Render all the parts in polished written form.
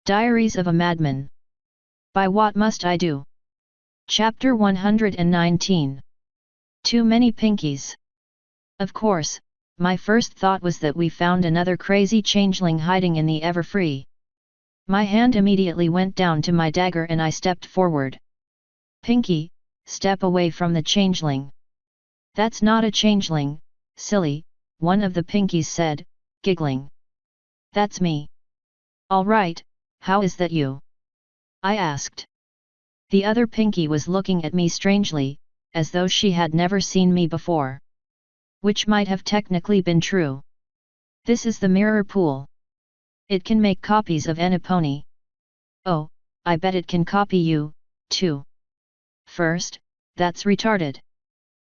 Diaries of a Madman. By What Must I Do? Chapter 119. Too many Pinkies. Of course, my first thought was that we found another crazy changeling hiding in the Everfree. My hand immediately went down to my dagger and I stepped forward. Pinky, step away from the changeling. That's not a changeling, silly, one of the Pinkies said, giggling. That's me. All right, how is that you? I asked. The other Pinky was looking at me strangely, as though she had never seen me before. Which might have technically been true. This is the mirror pool. It can make copies of any pony. Oh, I bet it can copy you, too. First, that's retarded.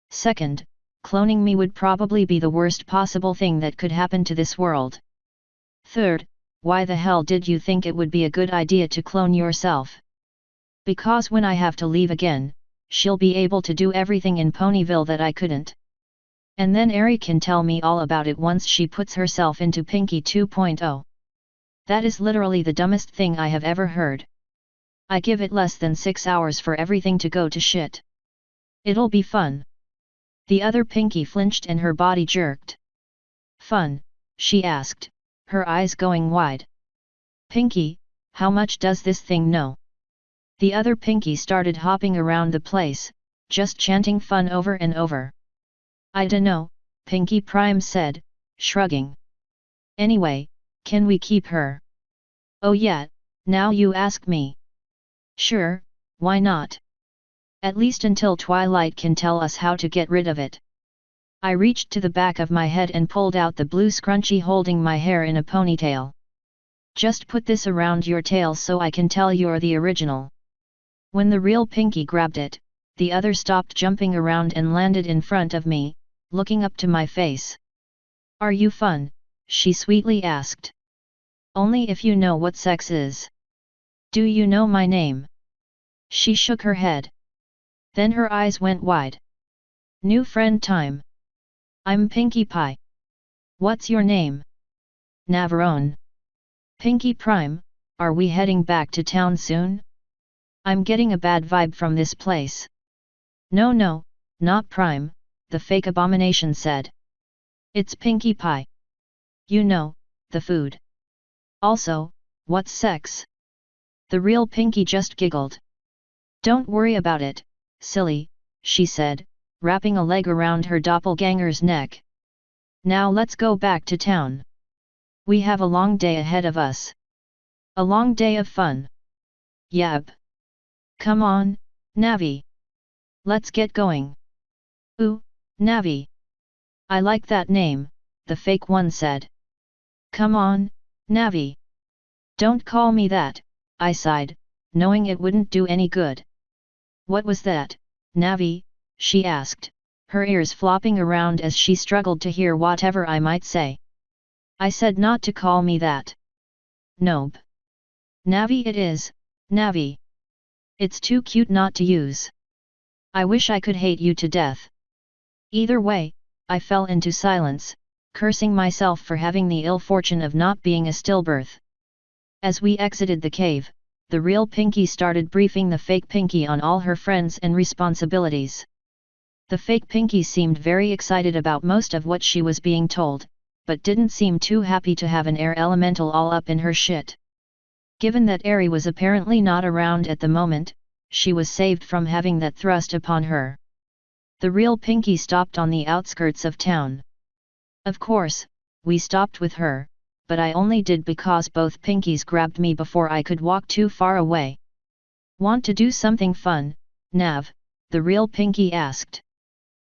Second, cloning me would probably be the worst possible thing that could happen to this world. Third, why the hell did you think it would be a good idea to clone yourself? Because when I have to leave again, she'll be able to do everything in Ponyville that I couldn't. And then Eri can tell me all about it once she puts herself into Pinky 2.0. That is literally the dumbest thing I have ever heard. I give it less than 6 hours for everything to go to shit. It'll be fun. The other Pinky flinched and her body jerked. Fun? She asked, her eyes going wide. Pinky, how much does this thing know? The other Pinky started hopping around the place, just chanting fun over and over. I dunno, Pinky Prime said, shrugging. Anyway, can we keep her? Oh yeah, now you ask me. Sure, why not? At least until Twilight can tell us how to get rid of it. I reached to the back of my head and pulled out the blue scrunchie holding my hair in a ponytail. Just put this around your tail so I can tell you're the original. When the real Pinky grabbed it, the other stopped jumping around and landed in front of me, looking up to my face. Are you fun? She sweetly asked. Only if you know what sex is. Do you know my name? She shook her head. Then her eyes went wide. New friend time. I'm Pinkie Pie. What's your name? Navarone. Pinky Prime, are we heading back to town soon? I'm getting a bad vibe from this place. No, not Prime, the fake abomination said. It's Pinkie Pie. You know, the food. Also, what's sex? The real Pinky just giggled. Don't worry about it, silly, she said, wrapping a leg around her doppelganger's neck. Now let's go back to town. We have a long day ahead of us. A long day of fun. Yep. Come on, Navi. Let's get going. Ooh, Navi. I like that name, the fake one said. Come on, Navi. Don't call me that, I sighed, knowing it wouldn't do any good. What was that, Navi? She asked, her ears flopping around as she struggled to hear whatever I might say. I said not to call me that. Nope. Navi it is, Navi. It's too cute not to use. I wish I could hate you to death. Either way, I fell into silence, cursing myself for having the ill fortune of not being a stillbirth. As we exited the cave, the real Pinky started briefing the fake Pinky on all her friends and responsibilities. The fake Pinky seemed very excited about most of what she was being told, but didn't seem too happy to have an air elemental all up in her shit. Given that Eri was apparently not around at the moment, she was saved from having that thrust upon her. The real Pinky stopped on the outskirts of town. Of course, we stopped with her, but I only did because both Pinkies grabbed me before I could walk too far away. Want to do something fun, Nav? The real Pinky asked.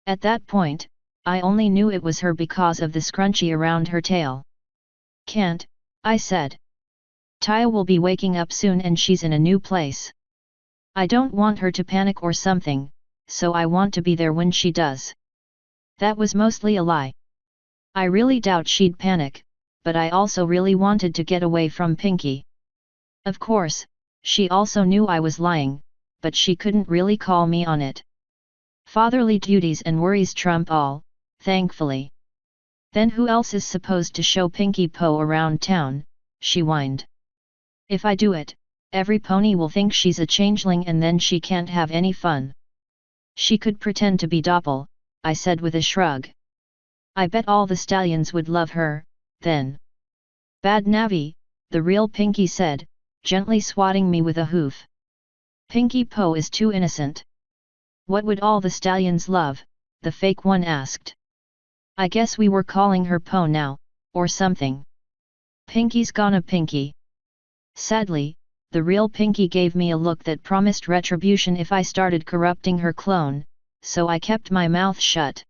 At that point, I only knew it was her because of the scrunchie around her tail. Can't, I said. Taya will be waking up soon and she's in a new place. I don't want her to panic or something, so I want to be there when she does. That was mostly a lie. I really doubt she'd panic, but I also really wanted to get away from Pinky. Of course, she also knew I was lying, but she couldn't really call me on it. Fatherly duties and worries trump all, thankfully. Then who else is supposed to show Pinky Po around town? She whined. If I do it, every pony will think she's a changeling and then she can't have any fun. She could pretend to be Doppel, I said with a shrug. I bet all the stallions would love her, then. Bad Navi, the real Pinky said, gently swatting me with a hoof. Pinky Po is too innocent. What would all the stallions love? The fake one asked. I guess we were calling her Po now, or something. Pinky's gonna Pinky. Sadly, the real Pinky gave me a look that promised retribution if I started corrupting her clone, so I kept my mouth shut.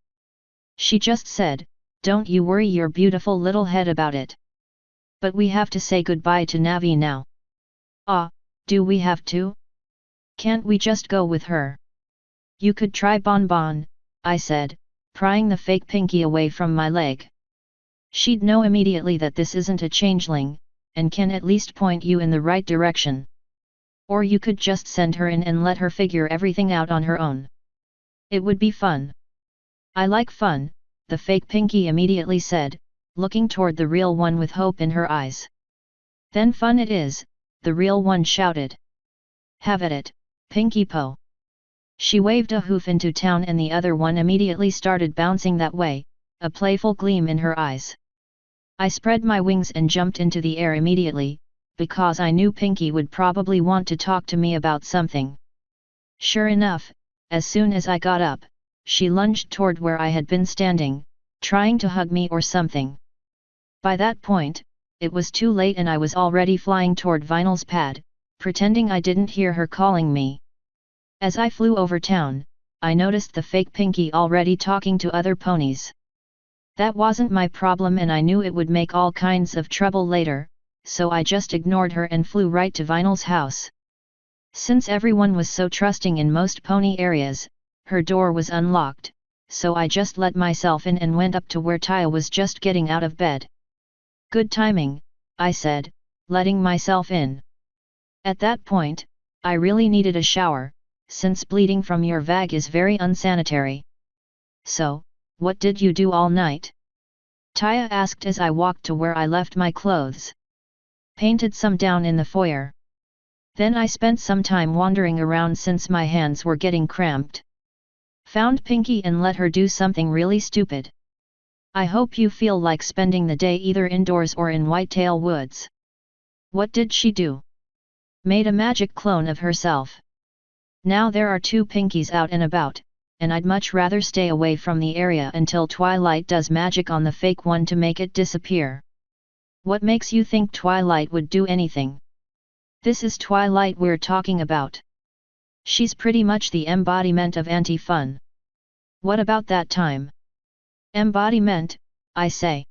She just said, "Don't you worry your beautiful little head about it. But we have to say goodbye to Navi now." Ah, do we have to? Can't we just go with her? You could try Bon Bon, I said, prying the fake Pinky away from my leg. She'd know immediately that this isn't a changeling, and can at least point you in the right direction. Or you could just send her in and let her figure everything out on her own. It would be fun. I like fun, the fake Pinky immediately said, looking toward the real one with hope in her eyes. Then fun it is, the real one shouted. Have at it, Pinky Po. She waved a hoof into town and the other one immediately started bouncing that way, a playful gleam in her eyes. I spread my wings and jumped into the air immediately, because I knew Pinky would probably want to talk to me about something. Sure enough, as soon as I got up, she lunged toward where I had been standing, trying to hug me or something. By that point, it was too late and I was already flying toward Vinyl's pad, pretending I didn't hear her calling me. As I flew over town, I noticed the fake Pinky already talking to other ponies. That wasn't my problem and I knew it would make all kinds of trouble later, so I just ignored her and flew right to Vinyl's house. Since everyone was so trusting in most pony areas, her door was unlocked, so I just let myself in and went up to where Taya was just getting out of bed. Good timing, I said, letting myself in. At that point, I really needed a shower, since bleeding from your vag is very unsanitary. So, what did you do all night? Taya asked as I walked to where I left my clothes. Painted some down in the foyer. Then I spent some time wandering around since my hands were getting cramped. Found Pinky and let her do something really stupid. I hope you feel like spending the day either indoors or in Whitetail Woods. What did she do? Made a magic clone of herself. Now there are 2 Pinkies out and about, and I'd much rather stay away from the area until Twilight does magic on the fake one to make it disappear. What makes you think Twilight would do anything? This is Twilight we're talking about. She's pretty much the embodiment of anti-fun. What about that time? Embodiment, I say.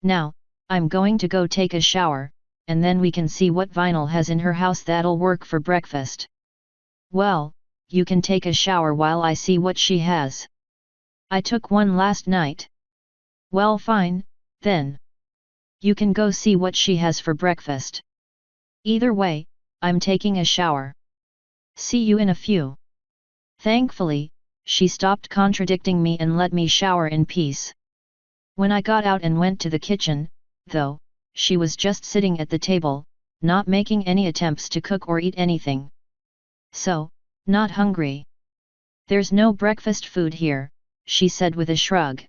Now, I'm going to go take a shower, and then we can see what Vinyl has in her house that'll work for breakfast. Well, you can take a shower while I see what she has. I took one last night. Well fine, then. You can go see what she has for breakfast. Either way, I'm taking a shower. See you in a few. Thankfully, she stopped contradicting me and let me shower in peace. When I got out and went to the kitchen, though, she was just sitting at the table, not making any attempts to cook or eat anything. So, not hungry. There's no breakfast food here, she said with a shrug.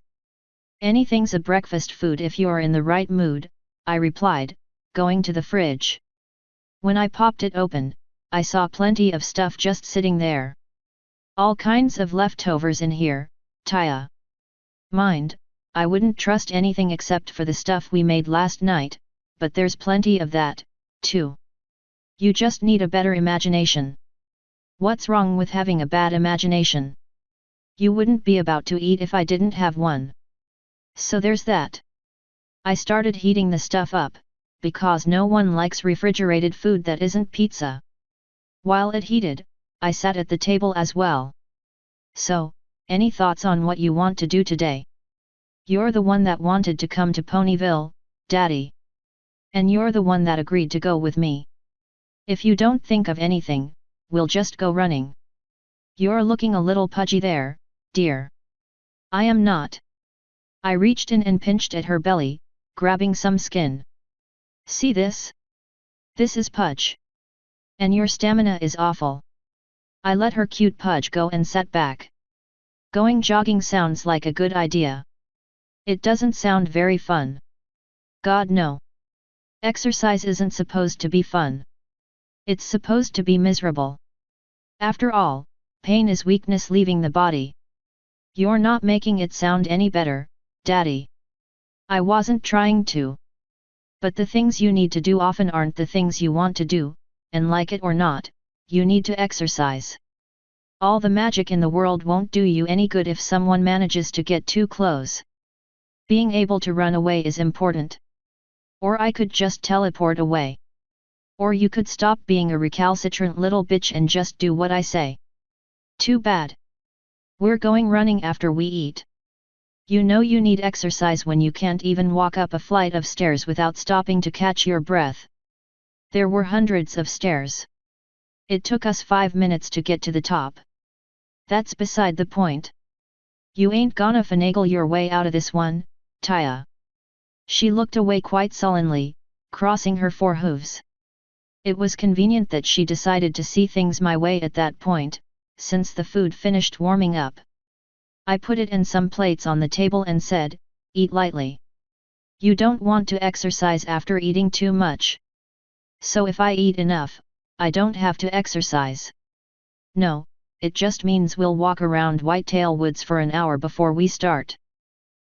Anything's a breakfast food if you're in the right mood, I replied, going to the fridge. When I popped it open, I saw plenty of stuff just sitting there. All kinds of leftovers in here, Taya. Mind, I wouldn't trust anything except for the stuff we made last night, but there's plenty of that, too. You just need a better imagination. What's wrong with having a bad imagination? You wouldn't be about to eat if I didn't have one. So there's that. I started heating the stuff up, because no one likes refrigerated food that isn't pizza. While it heated, I sat at the table as well. So, any thoughts on what you want to do today? You're the one that wanted to come to Ponyville, Daddy. And you're the one that agreed to go with me. If you don't think of anything, we'll just go running. You're looking a little pudgy there, dear. I am not. I reached in and pinched at her belly, grabbing some skin. See this? This is Pudge. And your stamina is awful. I let her cute Pudge go and sat back. Going jogging sounds like a good idea. It doesn't sound very fun. God no. Exercise isn't supposed to be fun. It's supposed to be miserable. After all, pain is weakness leaving the body. You're not making it sound any better, Daddy. I wasn't trying to. But the things you need to do often aren't the things you want to do, and like it or not, you need to exercise. All the magic in the world won't do you any good if someone manages to get too close. Being able to run away is important. Or I could just teleport away. Or you could stop being a recalcitrant little bitch and just do what I say. Too bad. We're going running after we eat. You know you need exercise when you can't even walk up a flight of stairs without stopping to catch your breath. There were hundreds of stairs. It took us 5 minutes to get to the top. That's beside the point. You ain't gonna finagle your way out of this one, Taya. She looked away quite sullenly, crossing her four hooves. It was convenient that she decided to see things my way at that point, since the food finished warming up. I put it in some plates on the table and said, "Eat lightly. You don't want to exercise after eating too much. So if I eat enough, I don't have to exercise." "No, it just means we'll walk around Whitetail Woods for an hour before we start.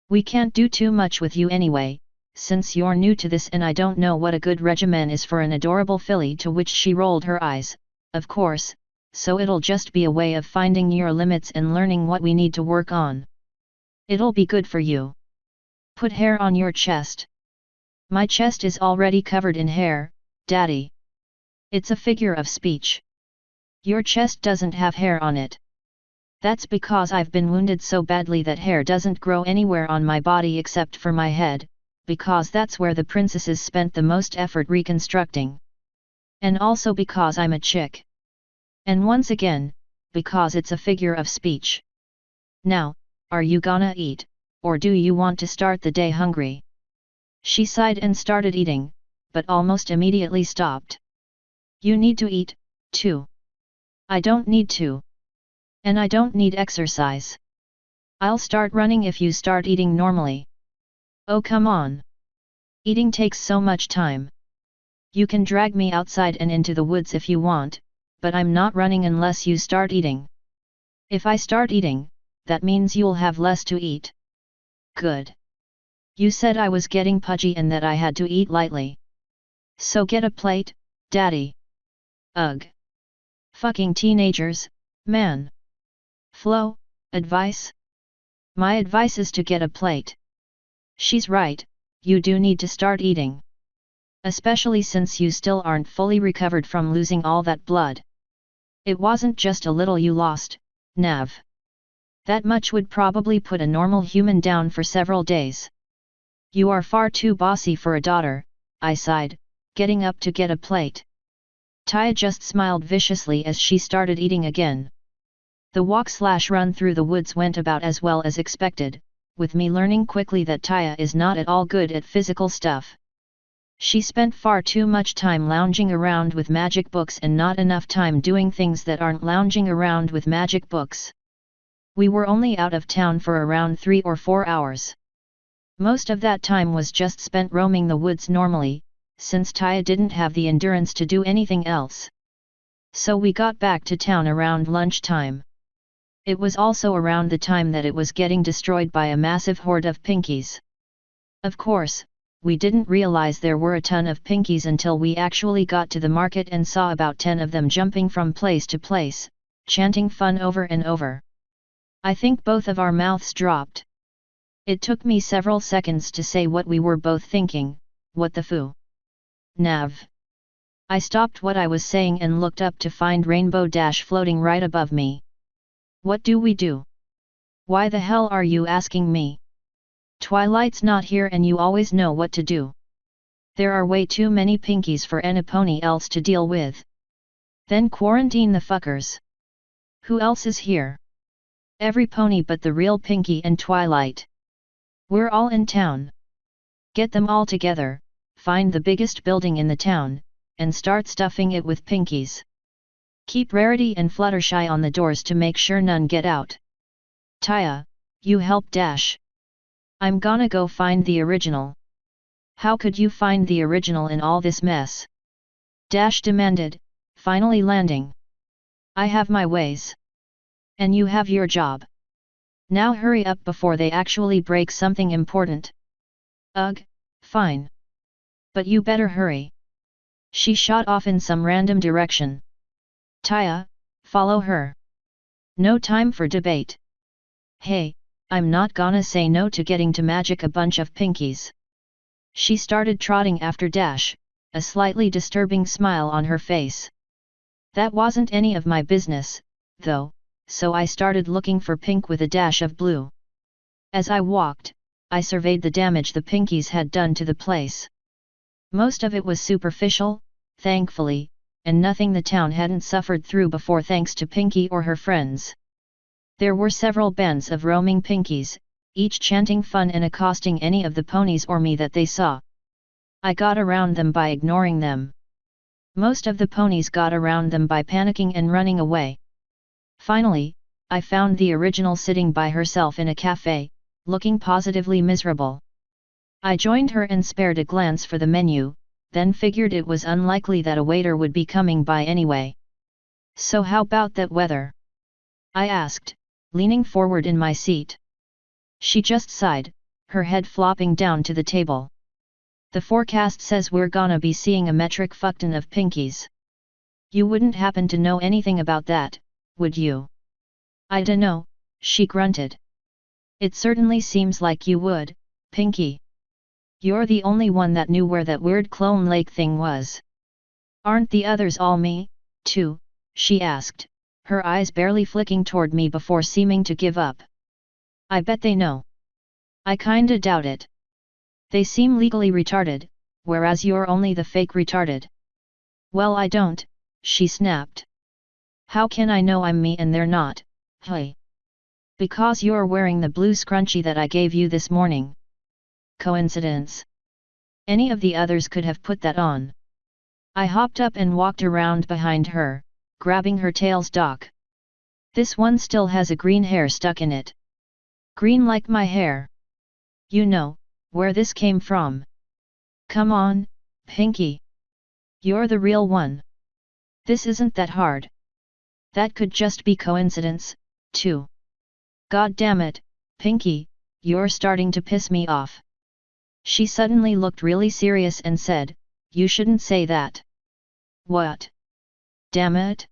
We can't do too much with you anyway, since you're new to this, and I don't know what a good regimen is for an adorable filly," to which she rolled her eyes. "Of course, so it'll just be a way of finding your limits and learning what we need to work on. It'll be good for you. Put hair on your chest." "My chest is already covered in hair, Daddy." "It's a figure of speech. Your chest doesn't have hair on it." "That's because I've been wounded so badly that hair doesn't grow anywhere on my body except for my head, because that's where the princesses spent the most effort reconstructing. And also because I'm a chick. And once again, because it's a figure of speech. Now, are you gonna eat, or do you want to start the day hungry?" She sighed and started eating, but almost immediately stopped. "You need to eat, too." "I don't need to. And I don't need exercise. I'll start running if you start eating normally." "Oh come on. Eating takes so much time. You can drag me outside and into the woods if you want, but I'm not running unless you start eating." "If I start eating, that means you'll have less to eat." "Good. You said I was getting pudgy and that I had to eat lightly. So get a plate, Daddy." "Ugh. Fucking teenagers, man. Flo, advice?" "My advice is to get a plate." "She's right, you do need to start eating. Especially since you still aren't fully recovered from losing all that blood. It wasn't just a little you lost, Nav. That much would probably put a normal human down for several days." "You are far too bossy for a daughter," I sighed, getting up to get a plate. Taya just smiled viciously as she started eating again. The walk/run through the woods went about as well as expected, with me learning quickly that Taya is not at all good at physical stuff. She spent far too much time lounging around with magic books and not enough time doing things that aren't lounging around with magic books. We were only out of town for around 3 or 4 hours. Most of that time was just spent roaming the woods normally, since Taya didn't have the endurance to do anything else. So we got back to town around lunchtime. It was also around the time that it was getting destroyed by a massive horde of Pinkies. Of course, we didn't realize there were a ton of Pinkies until we actually got to the market and saw about 10 of them jumping from place to place, chanting fun over and over. I think both of our mouths dropped. It took me several seconds to say what we were both thinking. What the foo? Nav. I stopped what I was saying and looked up to find Rainbow Dash floating right above me. What do we do? Why the hell are you asking me? Twilight's not here and you always know what to do. There are way too many Pinkies for any pony else to deal with. Then quarantine the fuckers. Who else is here? Every pony but the real Pinky and Twilight. We're all in town. Get them all together, find the biggest building in the town, and start stuffing it with Pinkies. Keep Rarity and Fluttershy on the doors to make sure none get out. Taya, you help Dash. I'm gonna go find the original. How could you find the original in all this mess? Dash demanded, finally landing. I have my ways. And you have your job. Now hurry up before they actually break something important. Ugh, fine. But you better hurry. She shot off in some random direction. Taya, follow her. No time for debate. Hey, I'm not gonna say no to getting to magic a bunch of Pinkies. She started trotting after Dash, a slightly disturbing smile on her face. That wasn't any of my business, though, so I started looking for pink with a dash of blue. As I walked, I surveyed the damage the Pinkies had done to the place. Most of it was superficial, thankfully, and nothing the town hadn't suffered through before thanks to Pinkie or her friends. There were several bands of roaming Pinkies, each chanting fun and accosting any of the ponies or me that they saw. I got around them by ignoring them. Most of the ponies got around them by panicking and running away. Finally, I found the original sitting by herself in a cafe, looking positively miserable. I joined her and spared a glance for the menu, then figured it was unlikely that a waiter would be coming by anyway. So how about that weather? I asked, leaning forward in my seat. She just sighed, her head flopping down to the table. The forecast says we're gonna be seeing a metric fuckton of Pinkies. You wouldn't happen to know anything about that, would you? I dunno, she grunted. It certainly seems like you would, Pinkie. You're the only one that knew where that weird Clone Lake thing was. Aren't the others all me, too? She asked, her eyes barely flicking toward me before seeming to give up. I bet they know. I kinda doubt it. They seem legally retarded, whereas you're only the fake retarded. Well, I don't, she snapped. How can I know I'm me and they're not, hey? Because you're wearing the blue scrunchie that I gave you this morning. Coincidence? Any of the others could have put that on. I hopped up and walked around behind her, grabbing her tail's dock. This one still has a green hair stuck in it. Green like my hair. You know, where this came from. Come on, Pinkie. You're the real one. This isn't that hard. That could just be coincidence, too. God damn it, Pinkie, you're starting to piss me off. She suddenly looked really serious and said, you shouldn't say that. What? Damn it.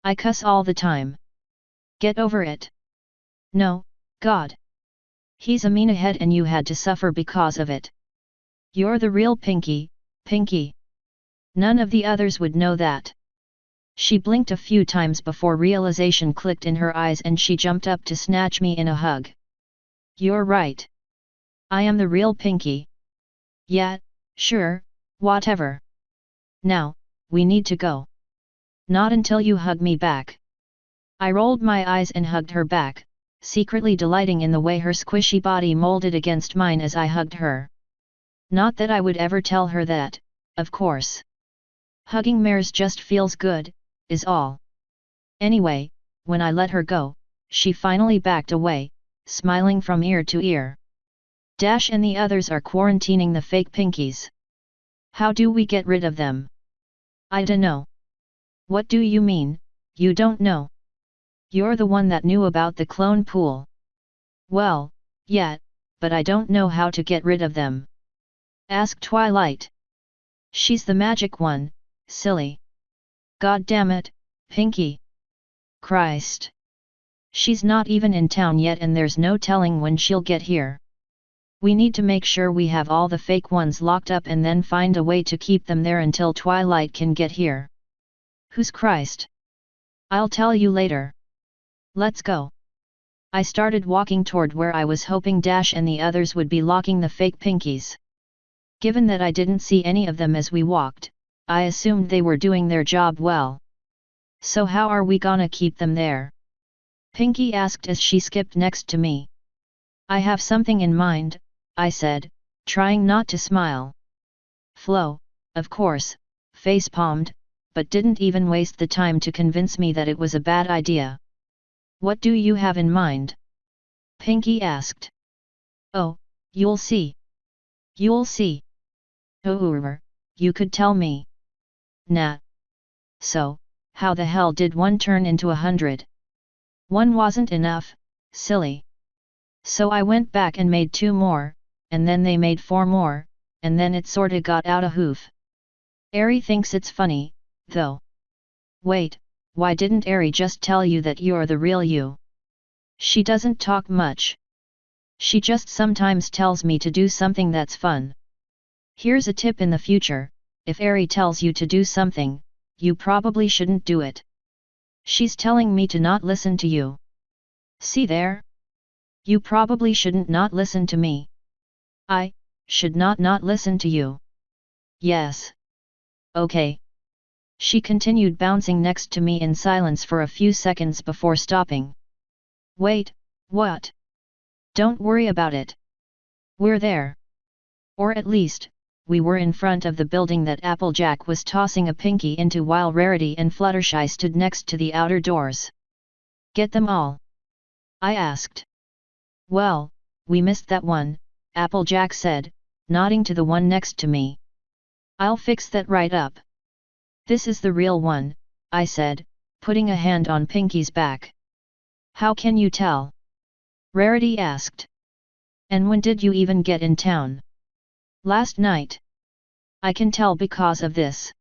I cuss all the time. Get over it. No, God. He's a meathead and you had to suffer because of it. You're the real Pinkie, Pinkie. None of the others would know that. She blinked a few times before realization clicked in her eyes and she jumped up to snatch me in a hug. You're right. I am the real Pinkie. Yeah, sure, whatever. Now, we need to go. Not until you hug me back. I rolled my eyes and hugged her back, secretly delighting in the way her squishy body molded against mine as I hugged her. Not that I would ever tell her that, of course. Hugging mares just feels good, is all. Anyway, when I let her go, she finally backed away, smiling from ear to ear. Dash and the others are quarantining the fake Pinkies. How do we get rid of them? I dunno. What do you mean, you don't know? You're the one that knew about the clone pool. Well, yeah, but I don't know how to get rid of them. Ask Twilight. She's the magic one, silly. God damn it, Pinkie. Christ. She's not even in town yet and there's no telling when she'll get here. We need to make sure we have all the fake ones locked up and then find a way to keep them there until Twilight can get here. Who's Christ? I'll tell you later. Let's go. I started walking toward where I was hoping Dash and the others would be locking the fake Pinkies. Given that I didn't see any of them as we walked, I assumed they were doing their job well. So how are we gonna keep them there? Pinkie asked as she skipped next to me. I have something in mind, I said, trying not to smile. Flo, of course, face-palmed, but didn't even waste the time to convince me that it was a bad idea. What do you have in mind? Pinky asked. Oh, you'll see. You'll see. Oh, you could tell me. Nah. So, how the hell did one turn into 100? One wasn't enough, silly. So I went back and made 2 more, and then they made 4 more, and then it sorta got out a hoof. Eri thinks it's funny, though. Wait, why didn't Eri just tell you that you're the real you? She doesn't talk much. She just sometimes tells me to do something that's fun. Here's a tip in the future, if Eri tells you to do something, you probably shouldn't do it. She's telling me to not listen to you. See there? You probably shouldn't not listen to me. I should not listen to you. Yes. Okay. She continued bouncing next to me in silence for a few seconds before stopping. Wait, what? Don't worry about it. We're there. Or at least, we were in front of the building that Applejack was tossing a Pinky into while Rarity and Fluttershy stood next to the outer doors. Get them all? I asked. Well, we missed that one, Applejack said, nodding to the one next to me. I'll fix that right up. This is the real one, I said, putting a hand on Pinky's back. How can you tell? Rarity asked. And when did you even get in town? Last night. I can tell because of this.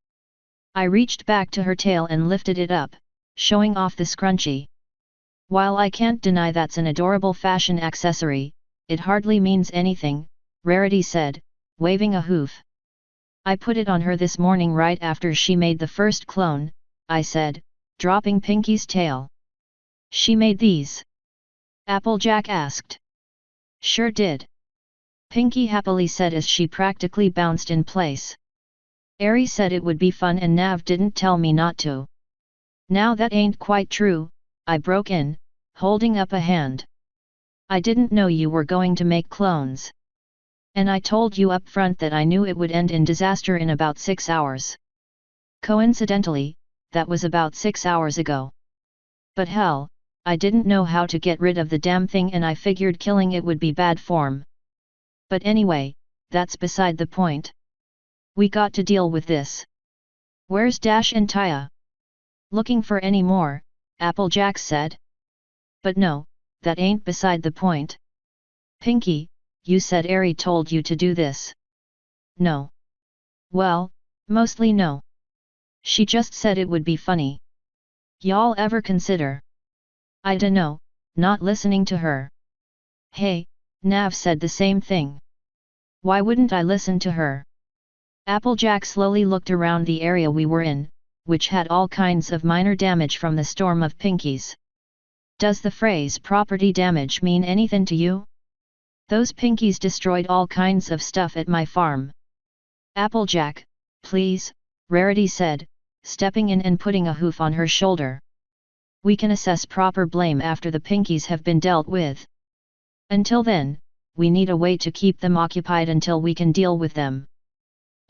I reached back to her tail and lifted it up, showing off the scrunchie. While I can't deny that's an adorable fashion accessory, it hardly means anything, Rarity said, waving a hoof. I put it on her this morning right after she made the first clone, I said, dropping Pinky's tail. She made these? Applejack asked. Sure did. Pinky happily said as she practically bounced in place. Eri said it would be fun and Nav didn't tell me not to. Now that ain't quite true, I broke in, holding up a hand. I didn't know you were going to make clones. And I told you up front that I knew it would end in disaster in about 6 hours. Coincidentally, that was about 6 hours ago. But hell, I didn't know how to get rid of the damn thing and I figured killing it would be bad form. But anyway, that's beside the point. We got to deal with this. Where's Dash and Taya? Looking for any more, Applejack said. But no, that ain't beside the point. Pinky, you said Eri told you to do this. No. Well, mostly no. She just said it would be funny. Y'all ever consider? I dunno, not listening to her. Hey, Nav said the same thing. Why wouldn't I listen to her? Applejack slowly looked around the area we were in, which had all kinds of minor damage from the storm of Pinkies. Does the phrase property damage mean anything to you? Those Pinkies destroyed all kinds of stuff at my farm. Applejack, please, Rarity said, stepping in and putting a hoof on her shoulder. We can assess proper blame after the Pinkies have been dealt with. Until then, we need a way to keep them occupied until we can deal with them.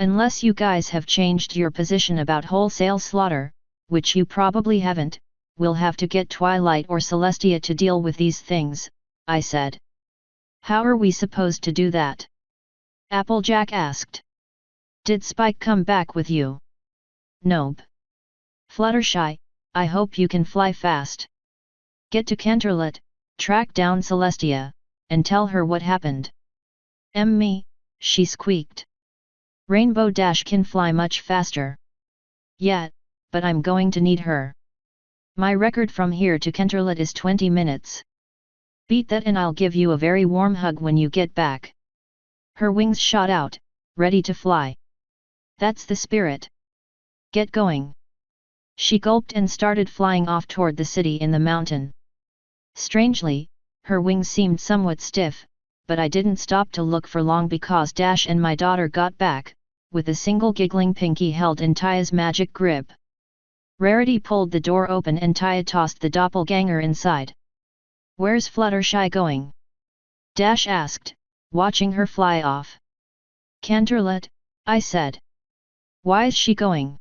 Unless you guys have changed your position about wholesale slaughter, which you probably haven't, we'll have to get Twilight or Celestia to deal with these things, I said. How are we supposed to do that? Applejack asked. Did Spike come back with you? Nope. Fluttershy, I hope you can fly fast. Get to Canterlot, track down Celestia, and tell her what happened. Me, she squeaked. Rainbow Dash can fly much faster. Yeah, but I'm going to need her. My record from here to Canterlot is 20 minutes. Beat that and I'll give you a very warm hug when you get back. Her wings shot out, ready to fly. That's the spirit. Get going. She gulped and started flying off toward the city in the mountain. Strangely, her wings seemed somewhat stiff, but I didn't stop to look for long because Dash and my daughter got back, with a single giggling Pinky held in Taya's magic grip. Rarity pulled the door open and Taya tossed the doppelganger inside. Where's Fluttershy going? Dash asked, watching her fly off. Canterlot, I said. Why is she going?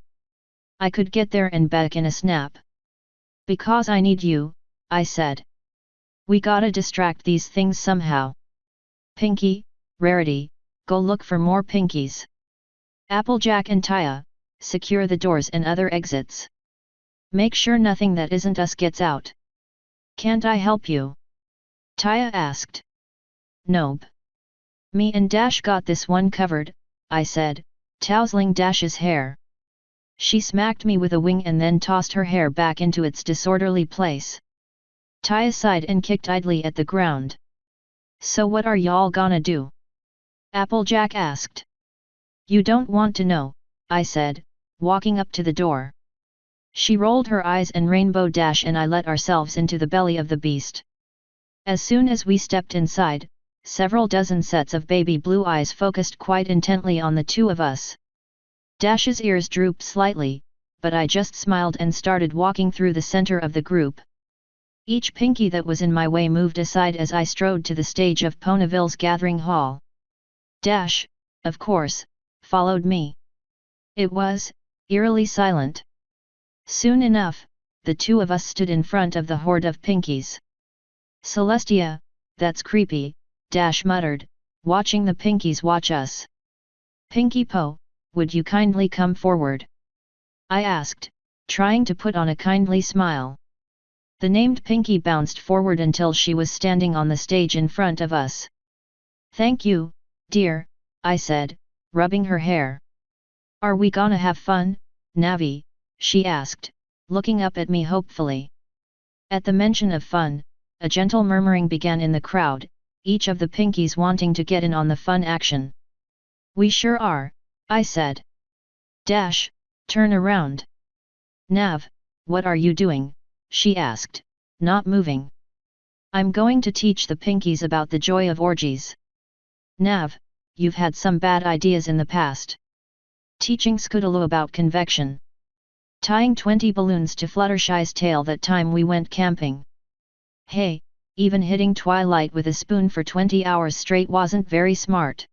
I could get there and back in a snap. Because I need you, I said. We gotta distract these things somehow. Pinky, Rarity, go look for more Pinkies. Applejack and Taya, secure the doors and other exits. Make sure nothing that isn't us gets out. Can't I help you? Taya asked. Nope. Me and Dash got this one covered, I said, tousling Dash's hair. She smacked me with a wing and then tossed her hair back into its disorderly place. Taya sighed and kicked idly at the ground. So what are y'all gonna do? Applejack asked. You don't want to know, I said, walking up to the door. She rolled her eyes and Rainbow Dash and I let ourselves into the belly of the beast. As soon as we stepped inside, several dozen sets of baby blue eyes focused quite intently on the two of us. Dash's ears drooped slightly, but I just smiled and started walking through the center of the group. Each Pinky that was in my way moved aside as I strode to the stage of Ponyville's gathering hall. Dash, of course, followed me. It was eerily silent. Soon enough, the two of us stood in front of the horde of Pinkies. Celestia, that's creepy, Dash muttered, watching the Pinkies watch us. Pinkie Po, would you kindly come forward? I asked, trying to put on a kindly smile. The named Pinky bounced forward until she was standing on the stage in front of us. Thank you, dear, I said, rubbing her hair. Are we gonna have fun, Navi? She asked, looking up at me hopefully. At the mention of fun, a gentle murmuring began in the crowd, each of the Pinkies wanting to get in on the fun action. We sure are, I said. Dash, turn around. Nav, what are you doing? She asked, not moving. I'm going to teach the Pinkies about the joy of orgies. Nav, you've had some bad ideas in the past. Teaching Scootaloo about convection. Tying 20 balloons to Fluttershy's tail that time we went camping. Hey, even hitting Twilight with a spoon for 20 hours straight wasn't very smart.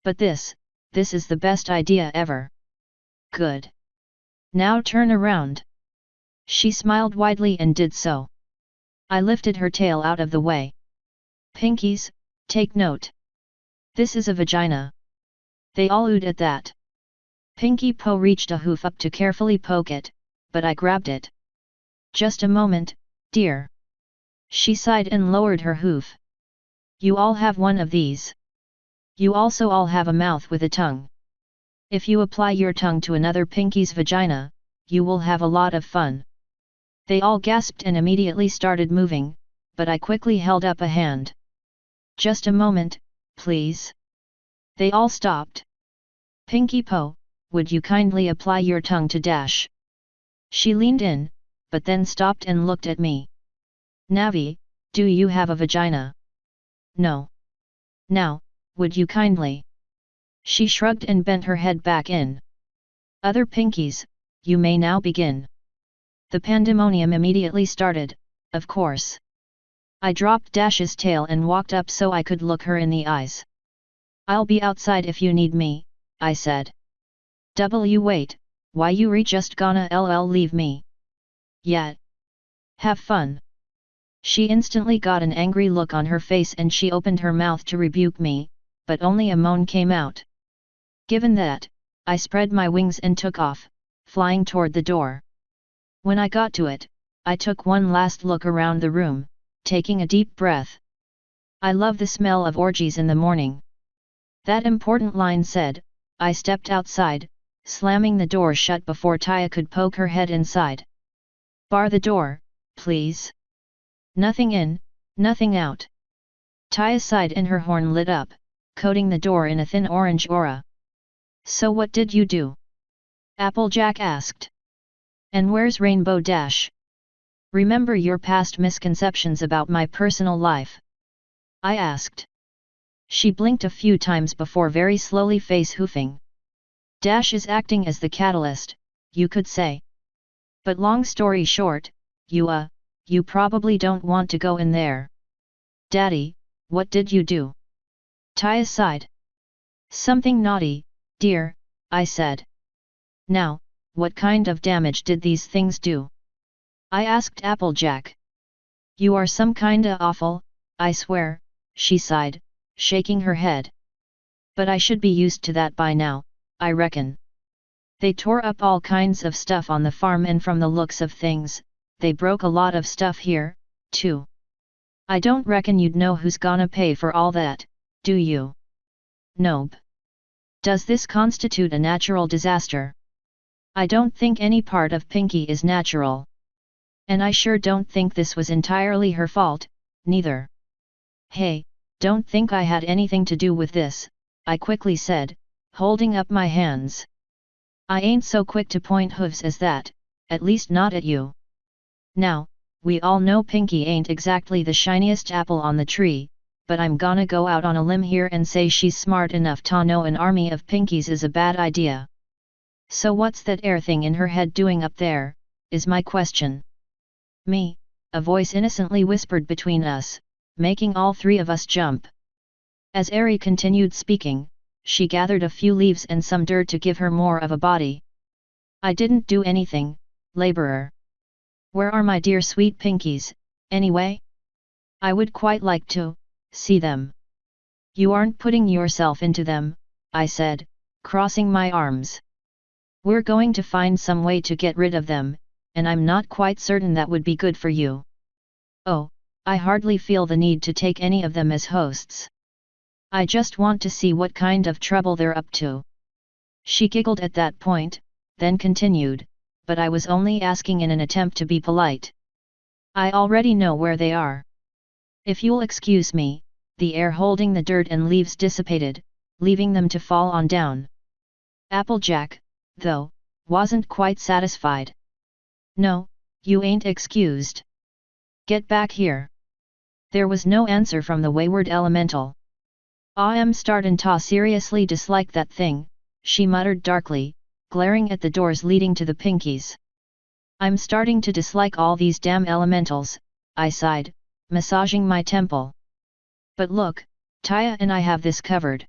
But this is the best idea ever. Good. Now turn around. She smiled widely and did so. I lifted her tail out of the way. Pinkies, take note. This is a vagina. They all oohed at that. Pinkie Po reached a hoof up to carefully poke it, but I grabbed it. Just a moment, dear. She sighed and lowered her hoof. You all have one of these. You also all have a mouth with a tongue. If you apply your tongue to another Pinkie's vagina, you will have a lot of fun. They all gasped and immediately started moving, but I quickly held up a hand. Just a moment, please. They all stopped. Pinkie Po, would you kindly apply your tongue to Dash? She leaned in, but then stopped and looked at me. Navi, do you have a vagina? No. Now, would you kindly? She shrugged and bent her head back in. Other Pinkies, you may now begin. The pandemonium immediately started, of course. I dropped Dash's tail and walked up so I could look her in the eyes. I'll be outside if you need me, I said. Wait, why you just gonna leave me? Yet. Have fun. She instantly got an angry look on her face and she opened her mouth to rebuke me, but only a moan came out. Given that, I spread my wings and took off, flying toward the door. When I got to it, I took one last look around the room, taking a deep breath. I love the smell of orgies in the morning. That important line said, I stepped outside, slamming the door shut before Taya could poke her head inside. Bar the door, please. Nothing in, nothing out. Taya sighed and her horn lit up, coating the door in a thin orange aura. So what did you do? Applejack asked. And where's Rainbow Dash? Remember your past misconceptions about my personal life? I asked. She blinked a few times before very slowly face hoofing. Dash is acting as the catalyst, you could say. But long story short, you probably don't want to go in there. Daddy, what did you do? Taya sighed. Something naughty, dear, I said. Now, what kind of damage did these things do? I asked Applejack. You are some kinda awful, I swear, she sighed, shaking her head. But I should be used to that by now, I reckon. They tore up all kinds of stuff on the farm, and from the looks of things, they broke a lot of stuff here, too. I don't reckon you'd know who's gonna pay for all that, do you? Nope. Does this constitute a natural disaster? I don't think any part of Pinky is natural. And I sure don't think this was entirely her fault, neither. Hey, don't think I had anything to do with this, I quickly said, holding up my hands. I ain't so quick to point hooves as that, at least not at you. Now, we all know Pinky ain't exactly the shiniest apple on the tree, but I'm gonna go out on a limb here and say she's smart enough to know an army of Pinkies is a bad idea. So what's that air thing in her head doing up there, is my question. Me, a voice innocently whispered between us, making all three of us jump. As Airy continued speaking, she gathered a few leaves and some dirt to give her more of a body. I didn't do anything, laborer. Where are my dear sweet Pinkies, anyway? I would quite like to see them. You aren't putting yourself into them, I said, crossing my arms. We're going to find some way to get rid of them, and I'm not quite certain that would be good for you. Oh, I hardly feel the need to take any of them as hosts. I just want to see what kind of trouble they're up to. She giggled at that point, then continued, but I was only asking in an attempt to be polite. I already know where they are. If you'll excuse me, the air holding the dirt and leaves dissipated, leaving them to fall on down. Applejack, though, wasn't quite satisfied. No, you ain't excused. Get back here. There was no answer from the wayward elemental. I'm startin' to seriously dislike that thing, she muttered darkly, glaring at the doors leading to the Pinkies. I'm starting to dislike all these damn elementals, I sighed, massaging my temple. But look, Taya and I have this covered.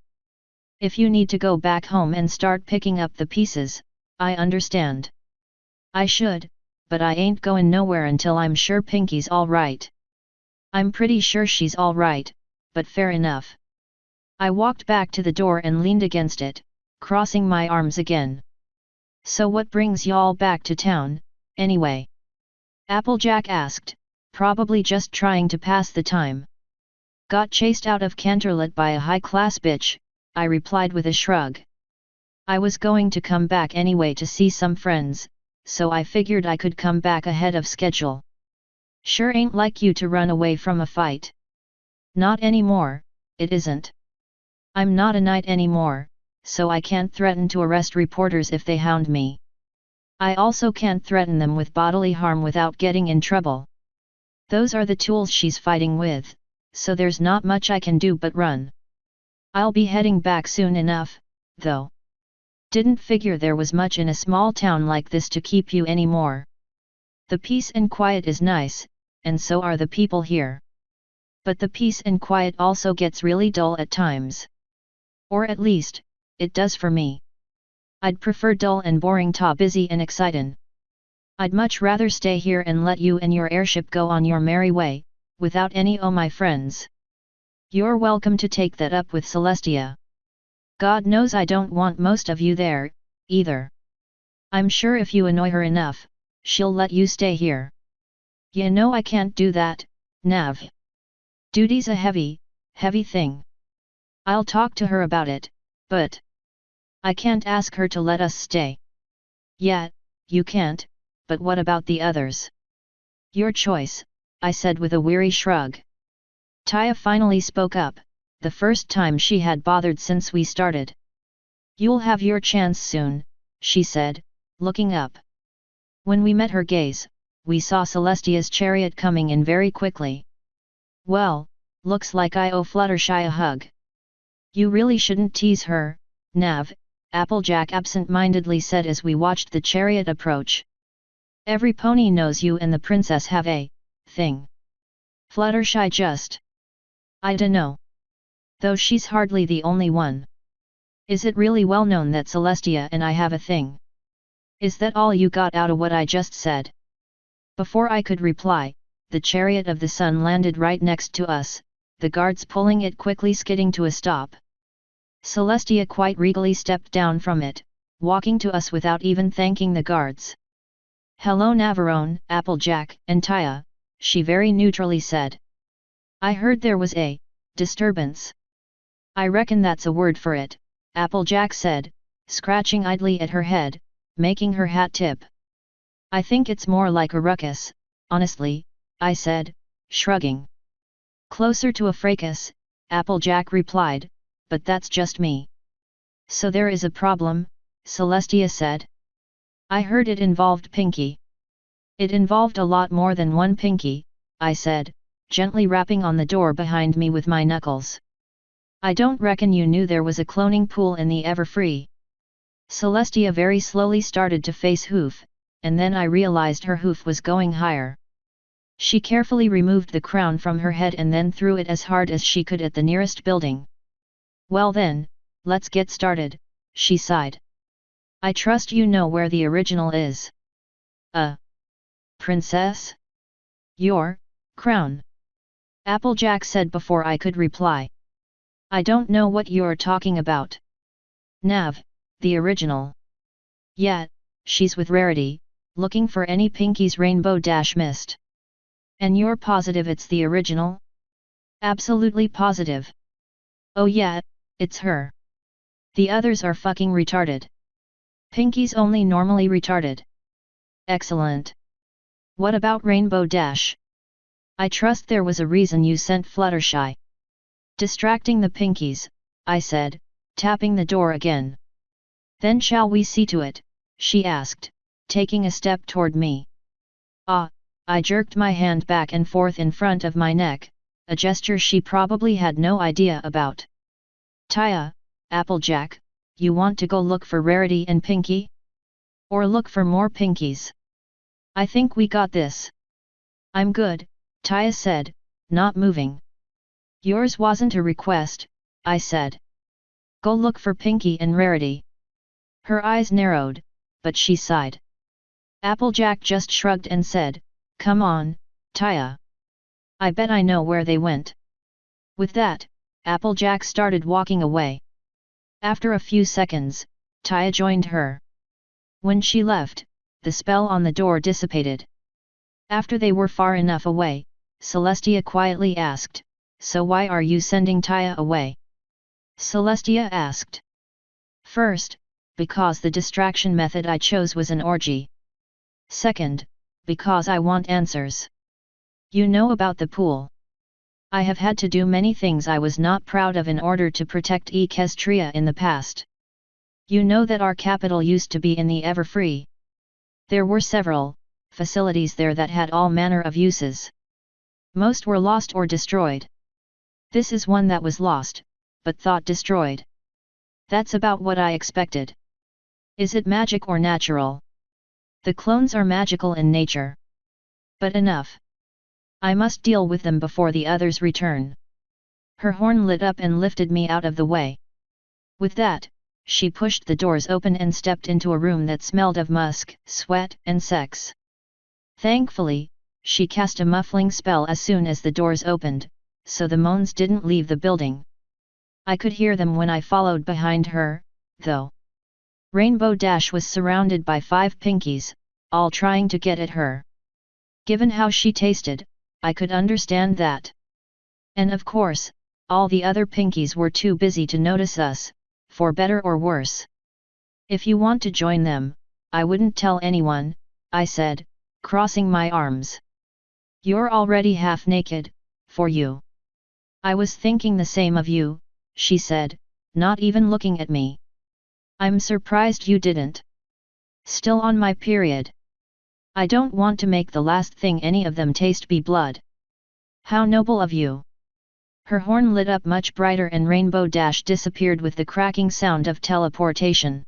If you need to go back home and start picking up the pieces, I understand. I should, but I ain't goin' nowhere until I'm sure Pinky's all right. I'm pretty sure she's all right, but fair enough. I walked back to the door and leaned against it, crossing my arms again. So what brings y'all back to town, anyway? Applejack asked, probably just trying to pass the time. Got chased out of Canterlot by a high-class bitch, I replied with a shrug. I was going to come back anyway to see some friends, so I figured I could come back ahead of schedule. Sure ain't like you to run away from a fight. Not anymore, it isn't. I'm not a knight anymore, so I can't threaten to arrest reporters if they hound me. I also can't threaten them with bodily harm without getting in trouble. Those are the tools she's fighting with, so there's not much I can do but run. I'll be heading back soon enough, though. Didn't figure there was much in a small town like this to keep you anymore. The peace and quiet is nice, and so are the people here. But the peace and quiet also gets really dull at times. Or at least, it does for me. I'd prefer dull and boring to busy and excitin'. I'd much rather stay here and let you and your airship go on your merry way, without any o' my friends. You're welcome to take that up with Celestia. God knows I don't want most of you there, either. I'm sure if you annoy her enough, she'll let you stay here. You know I can't do that, Nav. Duty's a heavy, heavy thing. I'll talk to her about it, but I can't ask her to let us stay. Yeah, you can't, but what about the others? Your choice, I said with a weary shrug. Taya finally spoke up, the first time she had bothered since we started. You'll have your chance soon, she said, looking up. When we met her gaze, we saw Celestia's chariot coming in very quickly. Well, looks like I owe Fluttershy a hug. You really shouldn't tease her, Nav, Applejack absent-mindedly said as we watched the chariot approach. Every pony knows you and the princess have a thing. Fluttershy just. I dunno. Though she's hardly the only one. Is it really well known that Celestia and I have a thing? Is that all you got out of what I just said? Before I could reply, the chariot of the sun landed right next to us, the guards pulling it quickly skidding to a stop. Celestia quite regally stepped down from it, walking to us without even thanking the guards. "Hello Navarone, Applejack, and Taya," she very neutrally said. "I heard there was a disturbance." "I reckon that's a word for it," Applejack said, scratching idly at her head, making her hat tip. "I think it's more like a ruckus, honestly," I said, shrugging. "Closer to a fracas," Applejack replied, "but that's just me." "So there is a problem," Celestia said. "I heard it involved Pinky." "It involved a lot more than one Pinky," I said, gently rapping on the door behind me with my knuckles. "I don't reckon you knew there was a cloning pool in the Everfree." Celestia very slowly started to face Hoof, and then I realized her hoof was going higher. She carefully removed the crown from her head and then threw it as hard as she could at the nearest building. "Well then, let's get started," she sighed. "I trust you know where the original is." Princess? Your crown?" Applejack said before I could reply. "I don't know what you're talking about." "Nav, the original." "Yeah, she's with Rarity, looking for any Pinkies Rainbow Dash missed." "And you're positive it's the original?" "Absolutely positive." "Oh yeah, it's her. The others are fucking retarded. Pinky's only normally retarded." "Excellent. What about Rainbow Dash?" "I trust there was a reason you sent Fluttershy." "Distracting the Pinkies," I said, tapping the door again. "Then shall we see to it?" she asked, taking a step toward me. I jerked my hand back and forth in front of my neck, a gesture she probably had no idea about. "Taya, Applejack, you want to go look for Rarity and Pinky? Or look for more Pinkies? I think we got this." "I'm good," Taya said, not moving. "Yours wasn't a request," I said. "Go look for Pinky and Rarity." Her eyes narrowed, but she sighed. Applejack just shrugged and said, "Come on, Taya. I bet I know where they went." With that, Applejack started walking away. After a few seconds, Taya joined her. When she left, the spell on the door dissipated. After they were far enough away, Celestia quietly asked, "So why are you sending Taya away?" Celestia asked. "First, because the distraction method I chose was an orgy. Second, because I want answers. You know about the pool. I have had to do many things I was not proud of in order to protect Equestria in the past. You know that our capital used to be in the Everfree. There were several facilities there that had all manner of uses. Most were lost or destroyed. This is one that was lost, but thought destroyed. That's about what I expected. Is it magic or natural? The clones are magical in nature. But enough. I must deal with them before the others return." Her horn lit up and lifted me out of the way. With that, she pushed the doors open and stepped into a room that smelled of musk, sweat, and sex. Thankfully, she cast a muffling spell as soon as the doors opened, so the moans didn't leave the building. I could hear them when I followed behind her, though. Rainbow Dash was surrounded by 5 Pinkies, all trying to get at her. Given how she tasted, I could understand that. And of course, all the other Pinkies were too busy to notice us, for better or worse. "If you want to join them, I wouldn't tell anyone," I said, crossing my arms. "You're already half naked, for you." "I was thinking the same of you," she said, not even looking at me. "I'm surprised you didn't." "Still on my period. I don't want to make the last thing any of them taste be blood." "How noble of you." Her horn lit up much brighter and Rainbow Dash disappeared with the cracking sound of teleportation.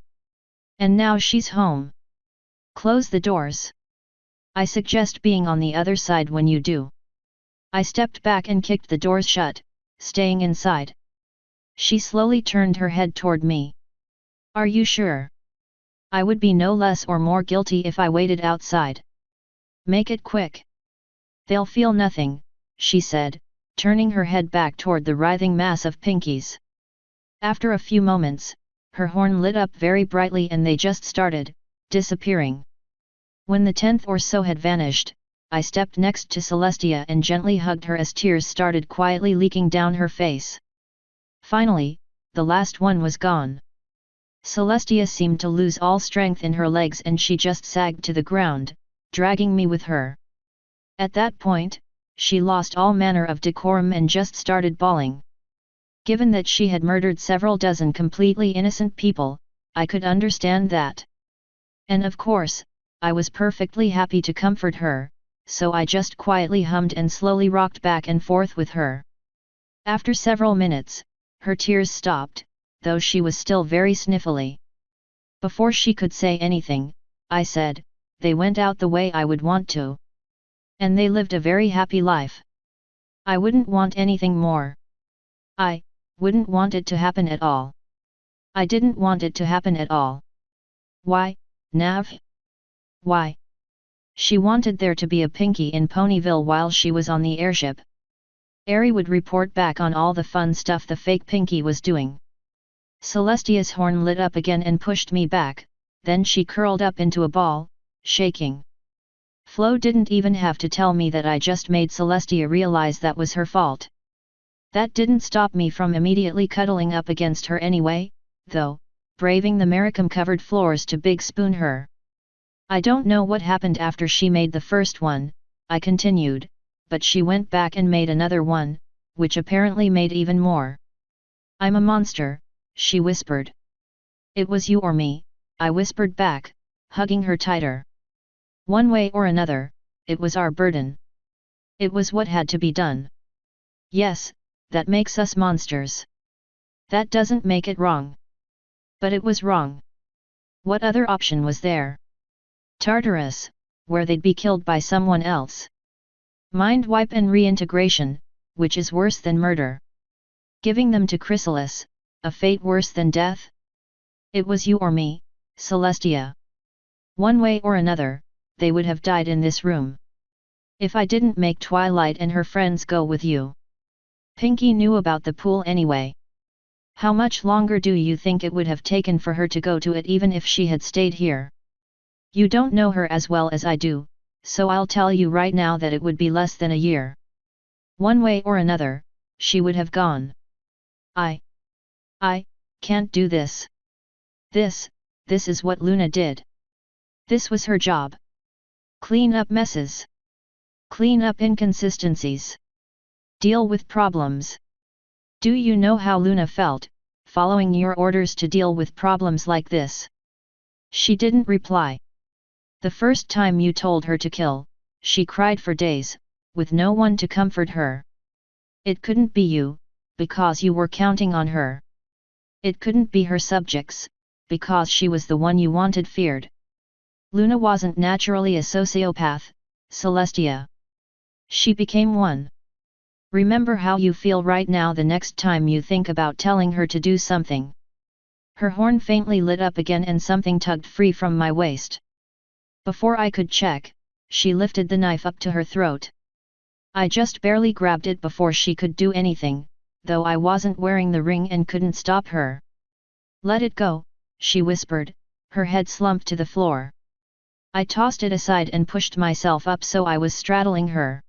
"And now she's home. Close the doors. I suggest being on the other side when you do." I stepped back and kicked the doors shut, staying inside. She slowly turned her head toward me. "Are you sure?" I would be no less or more guilty if I waited outside. Make it quick. They'll feel nothing, she said, turning her head back toward the writhing mass of Pinkies. After a few moments, her horn lit up very brightly and they just started disappearing. When the 10th or so had vanished, I stepped next to Celestia and gently hugged her as tears started quietly leaking down her face. Finally, the last one was gone. Celestia seemed to lose all strength in her legs and she just sagged to the ground, dragging me with her. At that point, she lost all manner of decorum and just started bawling. Given that she had murdered several dozen completely innocent people, I could understand that. And of course, I was perfectly happy to comfort her, so I just quietly hummed and slowly rocked back and forth with her. After several minutes, her tears stopped, though she was still very sniffly. Before she could say anything, I said, "They went out the way I would want to. And they lived a very happy life. I wouldn't want anything more. I wouldn't want it to happen at all. I didn't want it to happen at all." "Why, Nav? Why?" She wanted there to be a Pinky in Ponyville while she was on the airship. Airy would report back on all the fun stuff the fake Pinky was doing. Celestia's horn lit up again and pushed me back, then she curled up into a ball, shaking. Flo didn't even have to tell me that I just made Celestia realize that was her fault. That didn't stop me from immediately cuddling up against her anyway, though, braving the Maricum-covered floors to big spoon her. "I don't know what happened after she made the first one," I continued, "but she went back and made another one, which apparently made even more." "I'm a monster," she whispered. "It was you or me," I whispered back, hugging her tighter. "One way or another, it was our burden. It was what had to be done. Yes, that makes us monsters. That doesn't make it wrong. But it was wrong. What other option was there? Tartarus, where they'd be killed by someone else. Mind wipe and reintegration, which is worse than murder. Giving them to Chrysalis, a fate worse than death? It was you or me, Celestia. One way or another, they would have died in this room. If I didn't make Twilight and her friends go with you. Pinky knew about the pool anyway. How much longer do you think it would have taken for her to go to it even if she had stayed here? You don't know her as well as I do, so I'll tell you right now that it would be less than a year. One way or another, she would have gone. I can't do this. This is what Luna did. This was her job. Clean up messes. Clean up inconsistencies. Deal with problems. Do you know how Luna felt, following your orders to deal with problems like this?" She didn't reply. "The first time you told her to kill, she cried for days, with no one to comfort her. It couldn't be you, because you were counting on her. It couldn't be her subjects, because she was the one you wanted feared. Luna wasn't naturally a sociopath, Celestia. She became one. Remember how you feel right now the next time you think about telling her to do something." Her horn faintly lit up again and something tugged free from my waist. Before I could check, she lifted the knife up to her throat. I just barely grabbed it before she could do anything, though I wasn't wearing the ring and couldn't stop her. "Let it go," she whispered, her head slumped to the floor. I tossed it aside and pushed myself up so I was straddling her.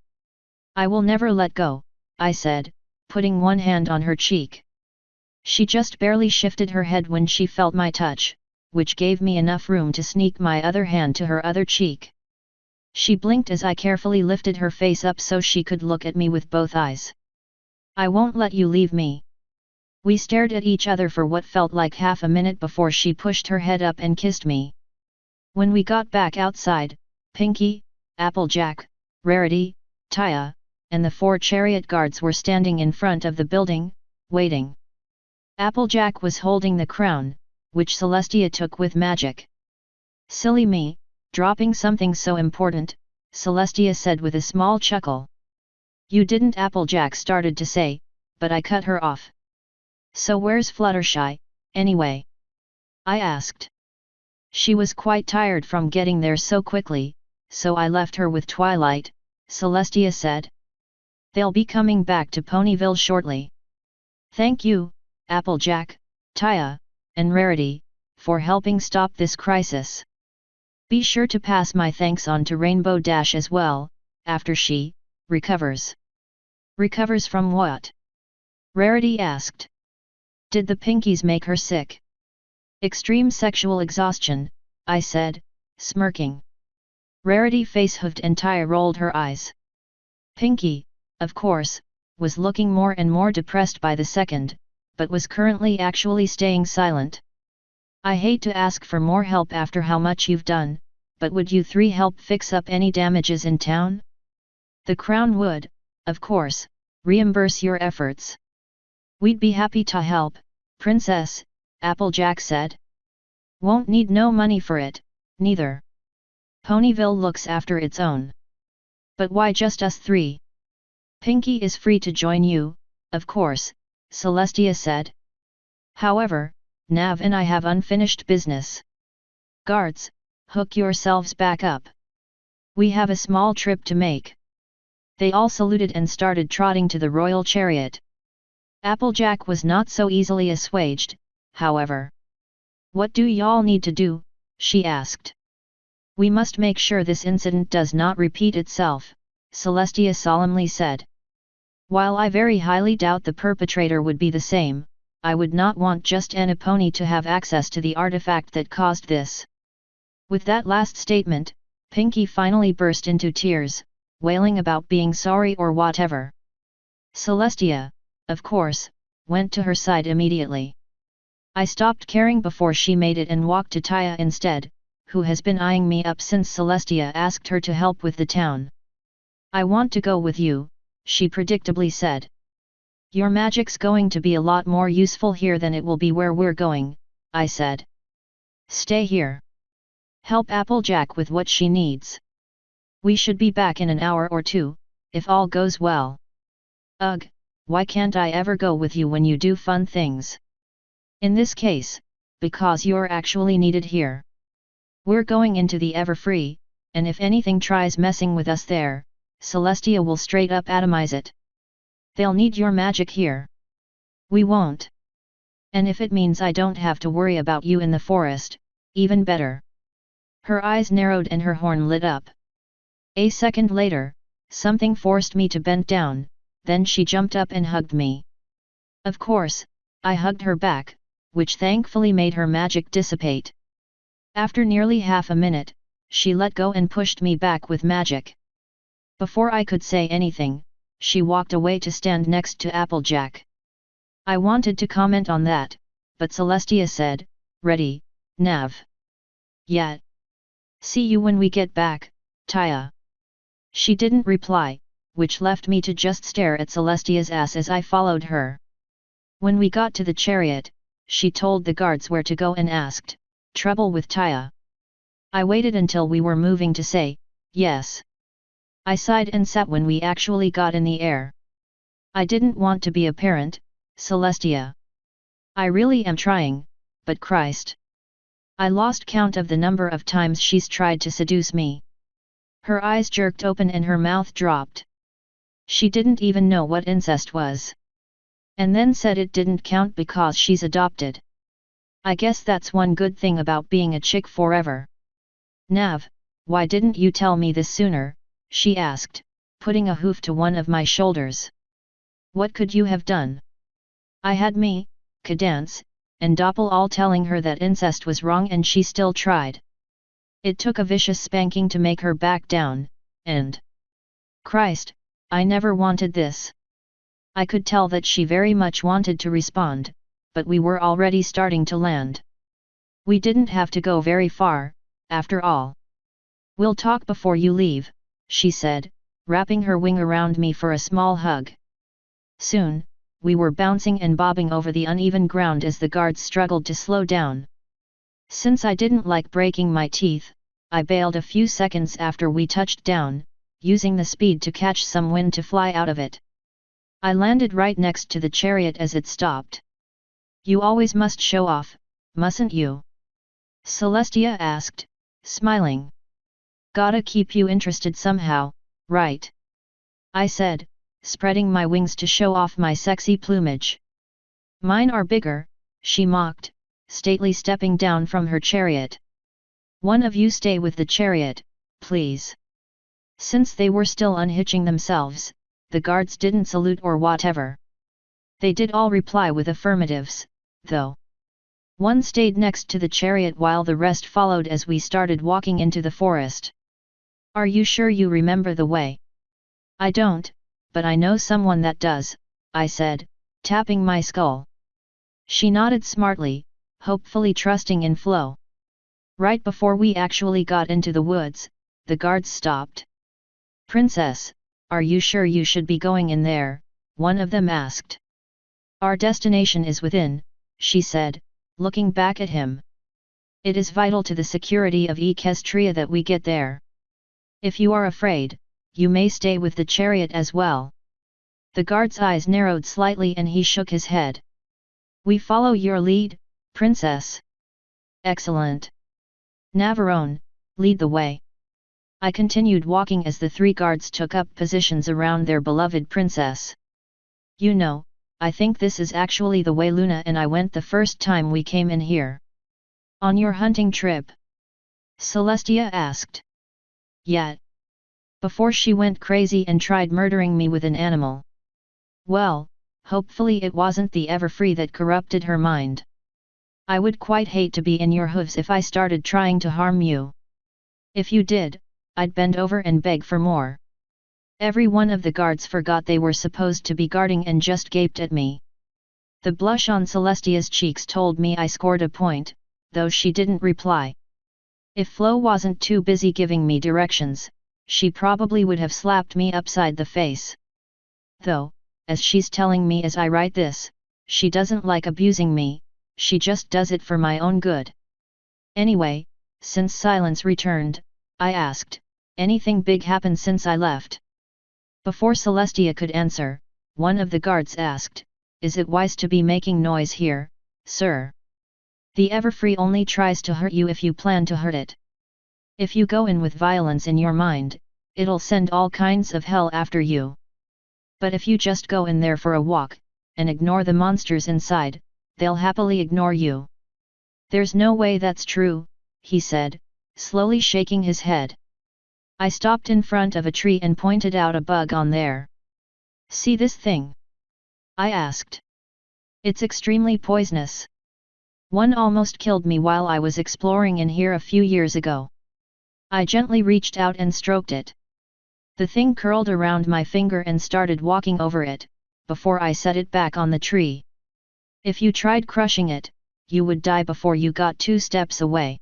"I will never let go," I said, putting one hand on her cheek. She just barely shifted her head when she felt my touch, which gave me enough room to sneak my other hand to her other cheek. She blinked as I carefully lifted her face up so she could look at me with both eyes. "I won't let you leave me." We stared at each other for what felt like half a minute before she pushed her head up and kissed me. When we got back outside, Pinky, Applejack, Rarity, Taya, and the 4 chariot guards were standing in front of the building, waiting. Applejack was holding the crown, which Celestia took with magic. "Silly me, dropping something so important," Celestia said with a small chuckle. "You didn't," Applejack started to say, but I cut her off. "So where's Fluttershy, anyway?" I asked. She was quite tired from getting there so quickly, so I left her with Twilight, Celestia said. They'll be coming back to Ponyville shortly. Thank you, Applejack, Taya, and Rarity, for helping stop this crisis. Be sure to pass my thanks on to Rainbow Dash as well, after she recovers. Recovers from what? Rarity asked. Did the Pinkies make her sick? Extreme sexual exhaustion, I said, smirking. Rarity face-hooved and Taya rolled her eyes. Pinky, of course, was looking more and more depressed by the second, but was currently actually staying silent. I hate to ask for more help after how much you've done, but would you three help fix up any damages in town? The Crown would, of course, reimburse your efforts. We'd be happy to help, Princess, Applejack said. Won't need no money for it, neither. Ponyville looks after its own. But why just us three? Pinky is free to join you, of course, Celestia said. However, Nav and I have unfinished business. Guards, hook yourselves back up. We have a small trip to make. They all saluted and started trotting to the royal chariot. Applejack was not so easily assuaged, however. What do y'all need to do? She asked. We must make sure this incident does not repeat itself, Celestia solemnly said. While I very highly doubt the perpetrator would be the same, I would not want just any pony to have access to the artifact that caused this. With that last statement, Pinky finally burst into tears, wailing about being sorry or whatever. Celestia, of course, went to her side immediately. I stopped caring before she made it and walked to Taya instead, who has been eyeing me up since Celestia asked her to help with the town. I want to go with you, she predictably said. Your magic's going to be a lot more useful here than it will be where we're going, I said. Stay here. Help Applejack with what she needs. We should be back in an hour or two, if all goes well. Ugh, why can't I ever go with you when you do fun things? In this case, because you're actually needed here. We're going into the Everfree, and if anything tries messing with us there, Celestia will straight up atomize it. They'll need your magic here. We won't. And if it means I don't have to worry about you in the forest, even better. Her eyes narrowed and her horn lit up. A second later, something forced me to bend down, then she jumped up and hugged me. Of course, I hugged her back, which thankfully made her magic dissipate. After nearly half a minute, she let go and pushed me back with magic. Before I could say anything, she walked away to stand next to Applejack. I wanted to comment on that, but Celestia said, Ready, Nav. Yeah. See you when we get back, Taya. She didn't reply, which left me to just stare at Celestia's ass as I followed her. When we got to the chariot, she told the guards where to go and asked, Trouble with Taya? I waited until we were moving to say, yes. I sighed and sat when we actually got in the air. I didn't want to be a parent, Celestia. I really am trying, but Christ. I lost count of the number of times she's tried to seduce me. Her eyes jerked open and her mouth dropped. She didn't even know what incest was. And then said it didn't count because she's adopted. I guess that's one good thing about being a chick forever. Nav, why didn't you tell me this sooner? She asked, putting a hoof to one of my shoulders. What could you have done? I had me, Cadance, and Doppel all telling her that incest was wrong and she still tried. It took a vicious spanking to make her back down, and... Christ, I never wanted this. I could tell that she very much wanted to respond, but we were already starting to land. We didn't have to go very far, after all. We'll talk before you leave, she said, wrapping her wing around me for a small hug. Soon, we were bouncing and bobbing over the uneven ground as the guards struggled to slow down. Since I didn't like breaking my teeth, I bailed a few seconds after we touched down, using the speed to catch some wind to fly out of it. I landed right next to the chariot as it stopped. You always must show off, mustn't you? Celestia asked, smiling. Gotta keep you interested somehow, right? I said, spreading my wings to show off my sexy plumage. Mine are bigger, she mocked, stately stepping down from her chariot. One of you stay with the chariot, please. Since they were still unhitching themselves, the guards didn't salute or whatever. They did all reply with affirmatives, though. One stayed next to the chariot while the rest followed as we started walking into the forest. Are you sure you remember the way? I don't, but I know someone that does, I said, tapping my skull. She nodded smartly, hopefully trusting in flow. Right before we actually got into the woods, the guards stopped. Princess, are you sure you should be going in there? One of them asked. Our destination is within, she said, looking back at him. It is vital to the security of Equestria that we get there. If you are afraid, you may stay with the chariot as well. The guard's eyes narrowed slightly and he shook his head. We follow your lead, princess. Excellent. Navarone, lead the way. I continued walking as the three guards took up positions around their beloved princess. You know, I think this is actually the way Luna and I went the first time we came in here. On your hunting trip? Celestia asked. Yet. Before she went crazy and tried murdering me with an animal. Well, hopefully it wasn't the Everfree that corrupted her mind. I would quite hate to be in your hooves if I started trying to harm you. If you did, I'd bend over and beg for more. Every one of the guards forgot they were supposed to be guarding and just gaped at me. The blush on Celestia's cheeks told me I scored a point, though she didn't reply. If Flo wasn't too busy giving me directions, she probably would have slapped me upside the face. Though, as she's telling me as I write this, she doesn't like abusing me, she just does it for my own good. Anyway, since silence returned, I asked, anything big happened since I left? Before Celestia could answer, one of the guards asked, is it wise to be making noise here, sir? The Everfree only tries to hurt you if you plan to hurt it. If you go in with violence in your mind, it'll send all kinds of hell after you. But if you just go in there for a walk, and ignore the monsters inside, they'll happily ignore you. There's no way that's true, he said, slowly shaking his head. I stopped in front of a tree and pointed out a bug on there. See this thing? I asked. It's extremely poisonous. One almost killed me while I was exploring in here a few years ago. I gently reached out and stroked it. The thing curled around my finger and started walking over it, before I set it back on the tree. If you tried crushing it, you would die before you got 2 steps away.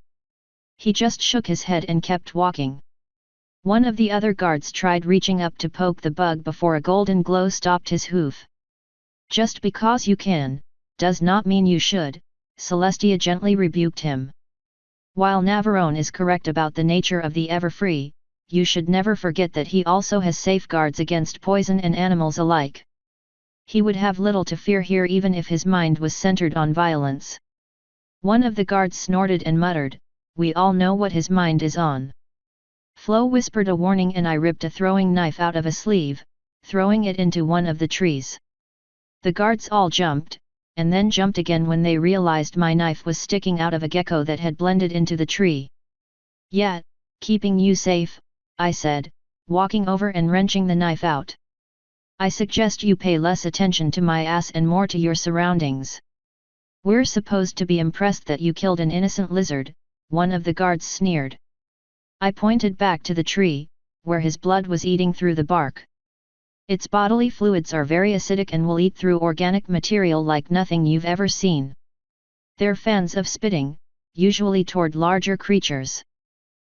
He just shook his head and kept walking. One of the other guards tried reaching up to poke the bug before a golden glow stopped his hoof. Just because you can, does not mean you should, Celestia gently rebuked him. While Navarone is correct about the nature of the Everfree, you should never forget that he also has safeguards against poison and animals alike. He would have little to fear here even if his mind was centered on violence. One of the guards snorted and muttered, we all know what his mind is on. Flo whispered a warning and I ripped a throwing knife out of a sleeve, throwing it into one of the trees. The guards all jumped, and then jumped again when they realized my knife was sticking out of a gecko that had blended into the tree. Yeah, keeping you safe, I said, walking over and wrenching the knife out. I suggest you pay less attention to my ass and more to your surroundings. We're supposed to be impressed that you killed an innocent lizard, one of the guards sneered. I pointed back to the tree, where his blood was eating through the bark. Its bodily fluids are very acidic and will eat through organic material like nothing you've ever seen. They're fans of spitting, usually toward larger creatures.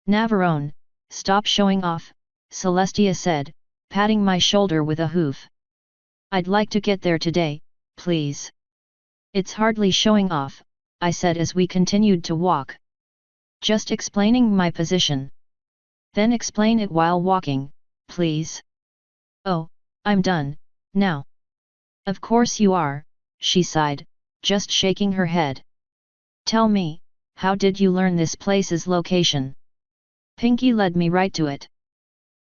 Navarone, stop showing off, Celestia said, patting my shoulder with a hoof. I'd like to get there today, please. It's hardly showing off, I said as we continued to walk. Just explaining my position. Then explain it while walking, please. Oh, I'm done, now. Of course you are, she sighed, just shaking her head. Tell me, How did you learn this place's location? Pinky led me right to it.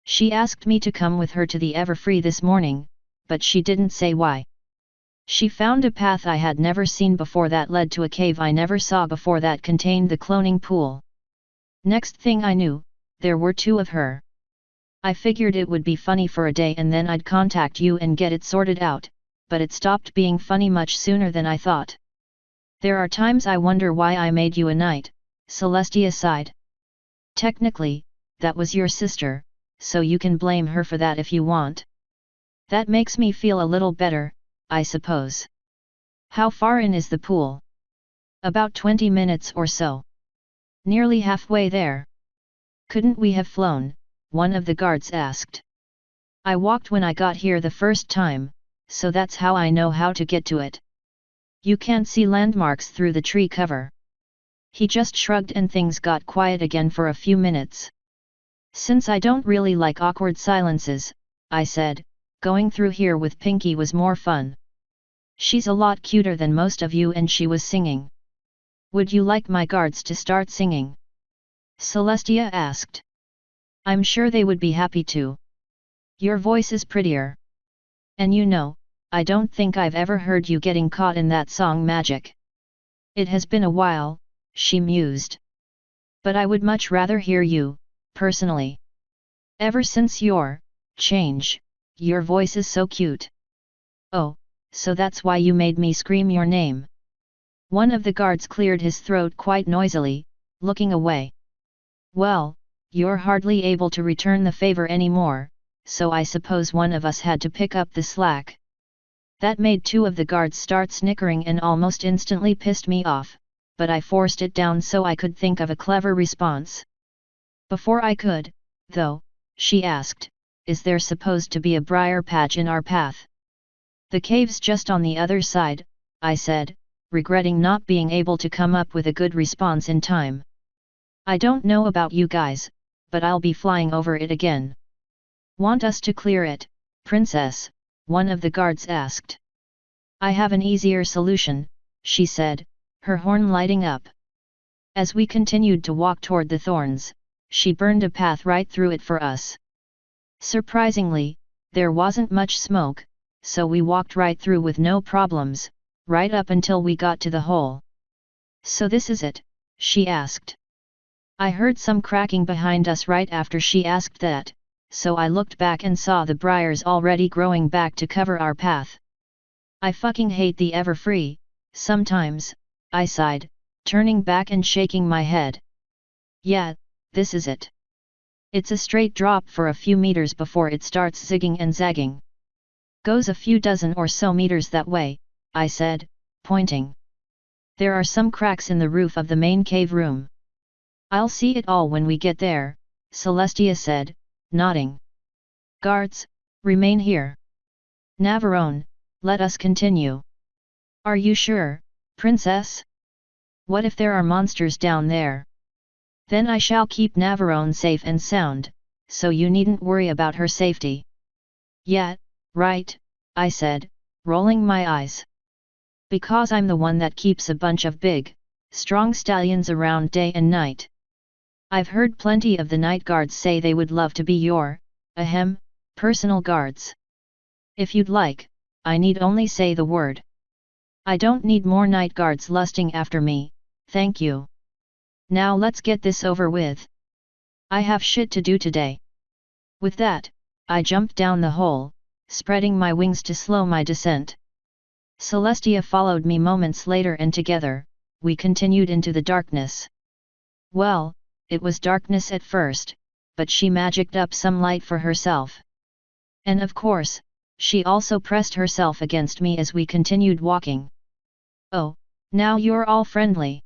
She asked me to come with her to the Everfree this morning, but she didn't say why. She found a path I had never seen before that led to a cave I never saw before that contained the cloning pool. Next thing I knew, there were two of her. I figured it would be funny for a day and then I'd contact you and get it sorted out, but it stopped being funny much sooner than I thought. There are times I wonder why I made you a knight, Celestia sighed. Technically, that was your sister, so you can blame her for that if you want. That makes me feel a little better, I suppose. How far in is the pool? About 20 minutes or so. Nearly halfway there. Couldn't we have flown? One of the guards asked. I walked when I got here the first time, so that's how I know how to get to it. You can't see landmarks through the tree cover. He just shrugged and things got quiet again for a few minutes. Since I don't really like awkward silences, I said, going through here with Pinky was more fun. She's a lot cuter than most of you and she was singing. Would you like my guards to start singing? Celestia asked. I'm sure they would be happy to. Your voice is prettier. And you know, I don't think I've ever heard you getting caught in that song Magic. It has been a while, she mused. But I would much rather hear you, personally. Ever since your change, your voice is so cute. Oh, so that's why you made me scream your name. One of the guards cleared his throat quite noisily, looking away. Well, you're hardly able to return the favor anymore, so I suppose one of us had to pick up the slack. That made two of the guards start snickering and almost instantly pissed me off, but I forced it down so I could think of a clever response. Before I could, though, she asked, is there supposed to be a briar patch in our path? The cave's just on the other side, I said, regretting not being able to come up with a good response in time. I don't know about you guys, but I'll be flying over it again. Want us to clear it, princess? One of the guards asked. I have an easier solution, she said, her horn lighting up. As we continued to walk toward the thorns, she burned a path right through it for us. Surprisingly, there wasn't much smoke, so we walked right through with no problems, right up until we got to the hole. So this is it? She asked. I heard some cracking behind us right after she asked that, so I looked back and saw the briars already growing back to cover our path. I fucking hate the Everfree, sometimes, I sighed, turning back and shaking my head. Yeah, this is it. It's a straight drop for a few meters before it starts zigging and zagging. Goes a few dozen or so meters that way, I said, pointing. There are some cracks in the roof of the main cave room. I'll see it all when we get there, Celestia said, nodding. Guards, remain here. Navarone, let us continue. Are you sure, princess? What if there are monsters down there? Then I shall keep Navarone safe and sound, so you needn't worry about her safety. Yeah, right, I said, rolling my eyes. Because I'm the one that keeps a bunch of big, strong stallions around day and night. I've heard plenty of the night guards say they would love to be your, personal guards. If you'd like, I need only say the word. I don't need more night guards lusting after me, thank you. Now let's get this over with. I have shit to do today. With that, I jumped down the hole, spreading my wings to slow my descent. Celestia followed me moments later and together, we continued into the darkness. Well, it was darkness at first, but she magicked up some light for herself. And of course, she also pressed herself against me as we continued walking. Oh, now you're all friendly.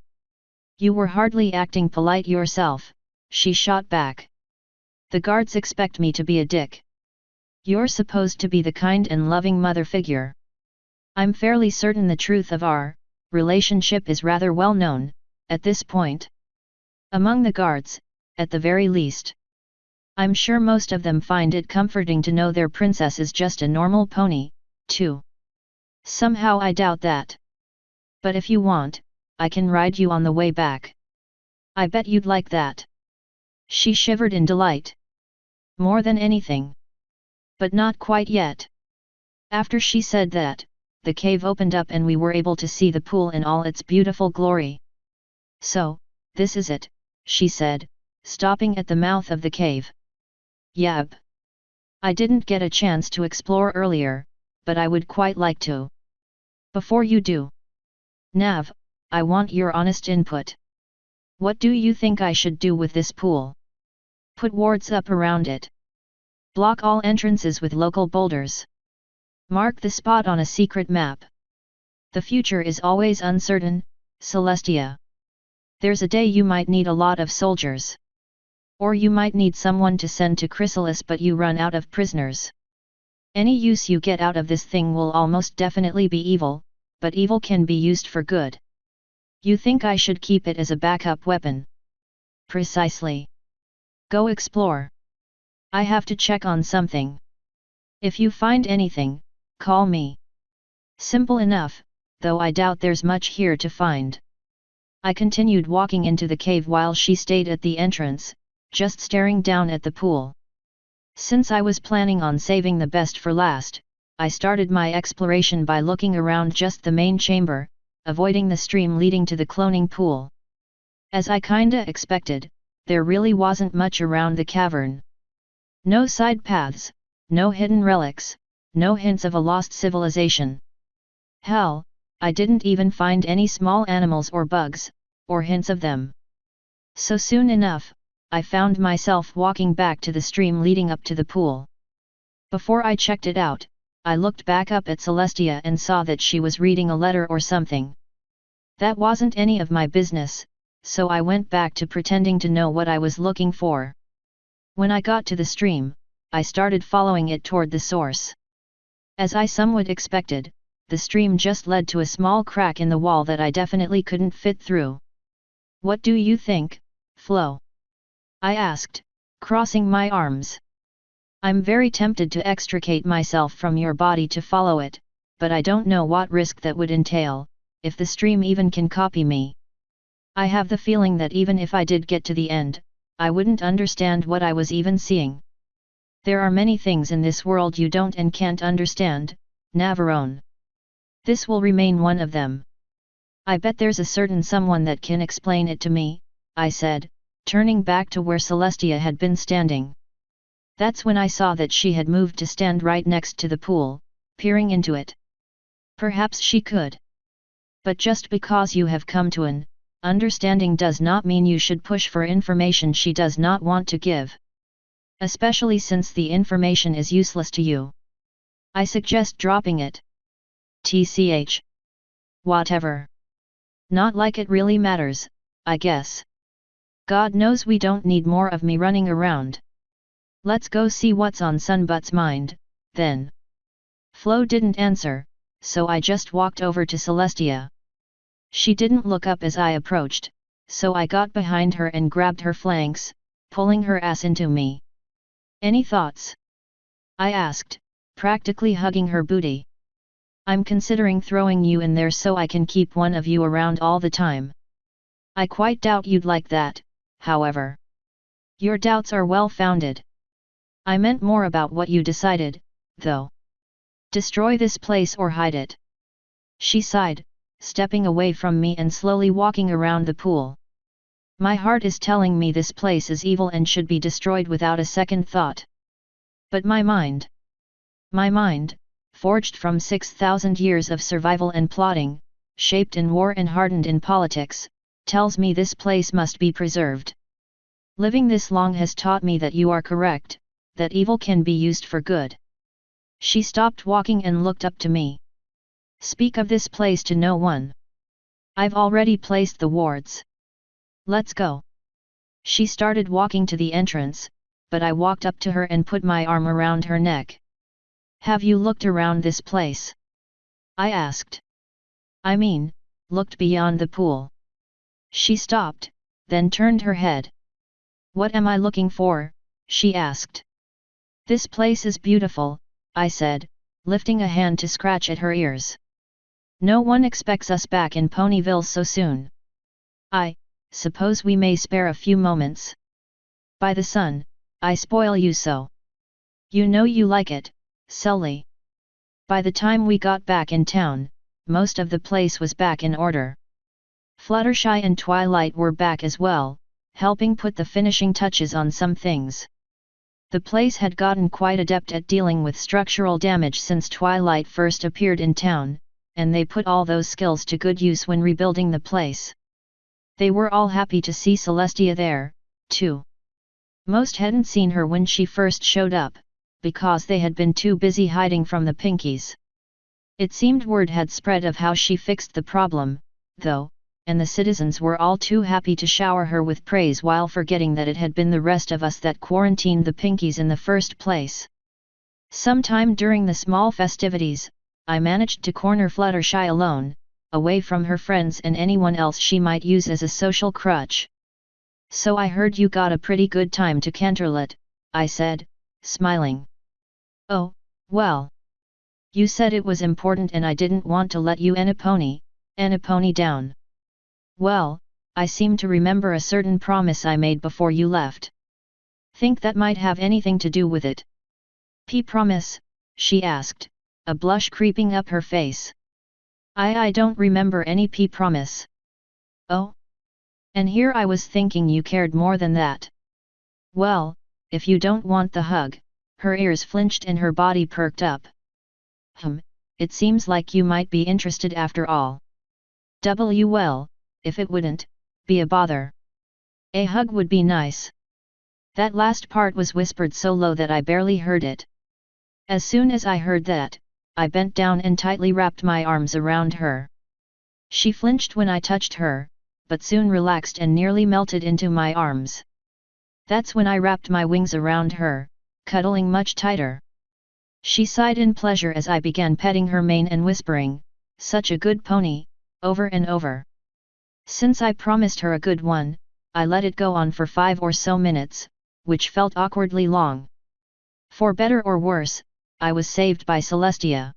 You were hardly acting polite yourself, she shot back. The guards expect me to be a dick. You're supposed to be the kind and loving mother figure. I'm fairly certain the truth of our relationship is rather well known, at this point. Among the guards, at the very least. I'm sure most of them find it comforting to know their princess is just a normal pony, too. Somehow I doubt that. But if you want, I can ride you on the way back. I bet you'd like that. She shivered in delight. More than anything. But not quite yet. After she said that, the cave opened up and we were able to see the pool in all its beautiful glory. So, this is it, she said, stopping at the mouth of the cave. Yep. I didn't get a chance to explore earlier, but I would quite like to. Before you do, Nav, I want your honest input. What do you think I should do with this pool? Put wards up around it. Block all entrances with local boulders. Mark the spot on a secret map. The future is always uncertain, Celestia. There's a day you might need a lot of soldiers. Or you might need someone to send to Chrysalis but you run out of prisoners. Any use you get out of this thing will almost definitely be evil, but evil can be used for good. You think I should keep it as a backup weapon? Precisely. Go explore. I have to check on something. If you find anything, call me. Simple enough, though I doubt there's much here to find. I continued walking into the cave while she stayed at the entrance, just staring down at the pool. Since I was planning on saving the best for last, I started my exploration by looking around just the main chamber, avoiding the stream leading to the cloning pool. As I kinda expected, there really wasn't much around the cavern. No side paths, no hidden relics, no hints of a lost civilization. Hell, I didn't even find any small animals or bugs, or hints of them. So soon enough, I found myself walking back to the stream leading up to the pool. Before I checked it out, I looked back up at Celestia and saw that she was reading a letter or something. That wasn't any of my business, so I went back to pretending to know what I was looking for. When I got to the stream, I started following it toward the source. As I somewhat expected, the stream just led to a small crack in the wall that I definitely couldn't fit through. What do you think, Flo? I asked, crossing my arms. I'm very tempted to extricate myself from your body to follow it, but I don't know what risk that would entail, if the stream even can copy me. I have the feeling that even if I did get to the end, I wouldn't understand what I was even seeing. There are many things in this world you don't and can't understand, Navarone. This will remain one of them. I bet there's a certain someone that can explain it to me, I said, turning back to where Celestia had been standing. That's when I saw that she had moved to stand right next to the pool, peering into it. Perhaps she could. But just because you have come to an understanding does not mean you should push for information she does not want to give. Especially since the information is useless to you. I suggest dropping it. TCH. Whatever. Not like it really matters, I guess. God knows we don't need more of me running around. Let's go see what's on Sunbutt's mind, then. Flo didn't answer, so I just walked over to Celestia. She didn't look up as I approached, so I got behind her and grabbed her flanks, pulling her ass into me. Any thoughts? I asked, practically hugging her booty. I'm considering throwing you in there so I can keep one of you around all the time. I quite doubt you'd like that, however. Your doubts are well-founded. I meant more about what you decided, though. Destroy this place or hide it. She sighed, stepping away from me and slowly walking around the pool. My heart is telling me this place is evil and should be destroyed without a second thought. But my mind, forged from 6,000 years of survival and plotting, shaped in war and hardened in politics, tells me this place must be preserved. Living this long has taught me that you are correct, that evil can be used for good. She stopped walking and looked up to me. Speak of this place to no one. I've already placed the wards. Let's go. She started walking to the entrance, but I walked up to her and put my arm around her neck. Have you looked around this place? I asked. I mean, looked beyond the pool. She stopped, then turned her head. What am I looking for? She asked. This place is beautiful, I said, lifting a hand to scratch at her ears. No one expects us back in Ponyville so soon. I suppose we may spare a few moments. By the sun, I spoil you so. You know you like it, Sully. By the time we got back in town, most of the place was back in order. Fluttershy and Twilight were back as well, helping put the finishing touches on some things. The place had gotten quite adept at dealing with structural damage since Twilight first appeared in town, and they put all those skills to good use when rebuilding the place. They were all happy to see Celestia there, too. Most hadn't seen her when she first showed up, because they had been too busy hiding from the Pinkies. It seemed word had spread of how she fixed the problem, though, and the citizens were all too happy to shower her with praise while forgetting that it had been the rest of us that quarantined the Pinkies in the first place. Sometime during the small festivities, I managed to corner Fluttershy alone, away from her friends and anyone else she might use as a social crutch. So I heard you got a pretty good time to Canterlot, I said, smiling. Oh, well. You said it was important and I didn't want to let you Enipony down. Well, I seem to remember a certain promise I made before you left. Think that might have anything to do with it. Promise? She asked, a blush creeping up her face. I don't remember any promise. Oh? And here I was thinking you cared more than that. Well, if you don't want the hug, her ears flinched and her body perked up. It seems like you might be interested after all. Well, if it wouldn't be a bother. A hug would be nice. That last part was whispered so low that I barely heard it. As soon as I heard that, I bent down and tightly wrapped my arms around her. She flinched when I touched her, but soon relaxed and nearly melted into my arms. That's when I wrapped my wings around her, cuddling much tighter. She sighed in pleasure as I began petting her mane and whispering, "Such a good pony," over and over. Since I promised her a good one, I let it go on for 5 or so minutes, which felt awkwardly long. For better or worse, I was saved by Celestia.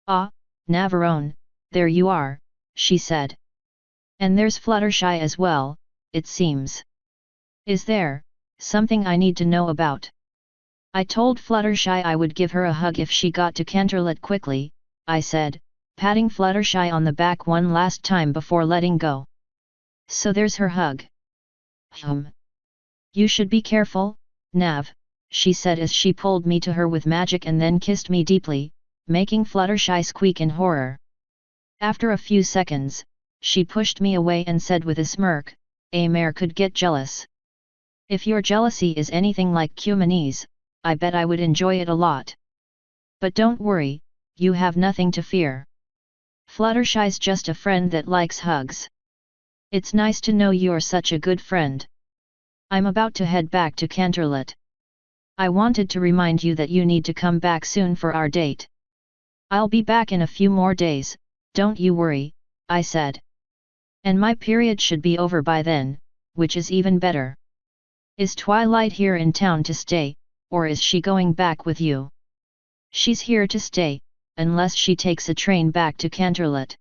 "Ah, Navarone, there you are," she said. "And there's Fluttershy as well, it seems. Is there something I need to know about?" I told Fluttershy I would give her a hug if she got to Canterlot quickly, I said, patting Fluttershy on the back one last time before letting go. "So there's her hug." "You should be careful, Nav," she said as she pulled me to her with magic and then kissed me deeply, making Fluttershy squeak in horror. After a few seconds, she pushed me away and said with a smirk, "A mare could get jealous. If your jealousy is anything like Cumanee's, I bet I would enjoy it a lot. But don't worry, you have nothing to fear. Fluttershy's just a friend that likes hugs. It's nice to know you're such a good friend. I'm about to head back to Canterlot. I wanted to remind you that you need to come back soon for our date. I'll be back in a few more days, don't you worry," I said. "And my period should be over by then, which is even better. Is Twilight here in town to stay, or is she going back with you?" "She's here to stay, unless she takes a train back to Canterlot.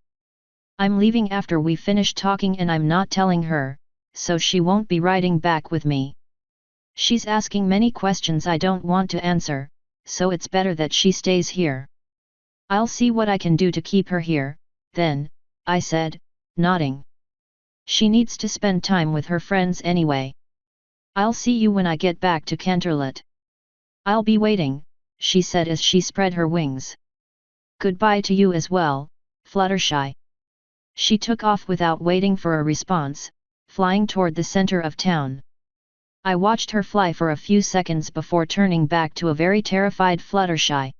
I'm leaving after we finish talking and I'm not telling her, so she won't be riding back with me. She's asking many questions I don't want to answer, so it's better that she stays here. I'll see what I can do to keep her here, then," I said, nodding. "She needs to spend time with her friends anyway. I'll see you when I get back to Canterlot." "I'll be waiting," she said as she spread her wings. "Goodbye to you as well, Fluttershy." She took off without waiting for a response, flying toward the center of town. I watched her fly for a few seconds before turning back to a very terrified Fluttershy.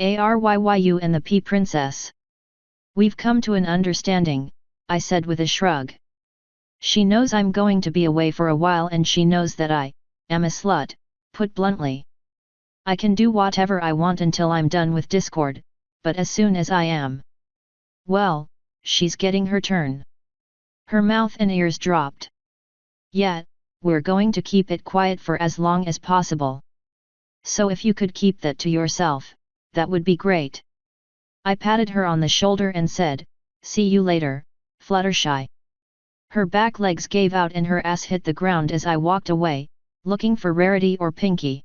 "Aryu and the Princess. We've come to an understanding," I said with a shrug. "She knows I'm going to be away for a while and she knows that I am a slut, put bluntly. I can do whatever I want until I'm done with Discord, but as soon as I am, well, she's getting her turn." Her mouth and ears dropped. "Yeah, we're going to keep it quiet for as long as possible. So if you could keep that to yourself, that would be great." I patted her on the shoulder and said, "See you later, Fluttershy." Her back legs gave out and her ass hit the ground as I walked away, looking for Rarity or Pinky.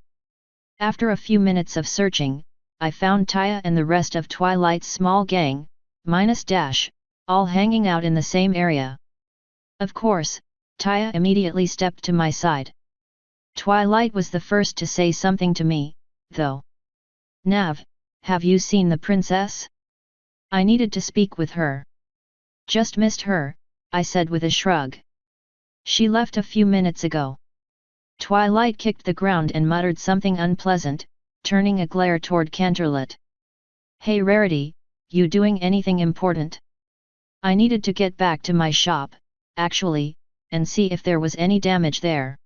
After a few minutes of searching, I found Taya and the rest of Twilight's small gang, minus Dash, all hanging out in the same area. Of course, Taya immediately stepped to my side. Twilight was the first to say something to me, though. Nav, have you seen the princess? I needed to speak with her. Just missed her, I said with a shrug. She left a few minutes ago. Twilight kicked the ground and muttered something unpleasant, turning a glare toward Canterlot. Hey Rarity, you doing anything important? I needed to get back to my shop, actually, and see if there was any damage there.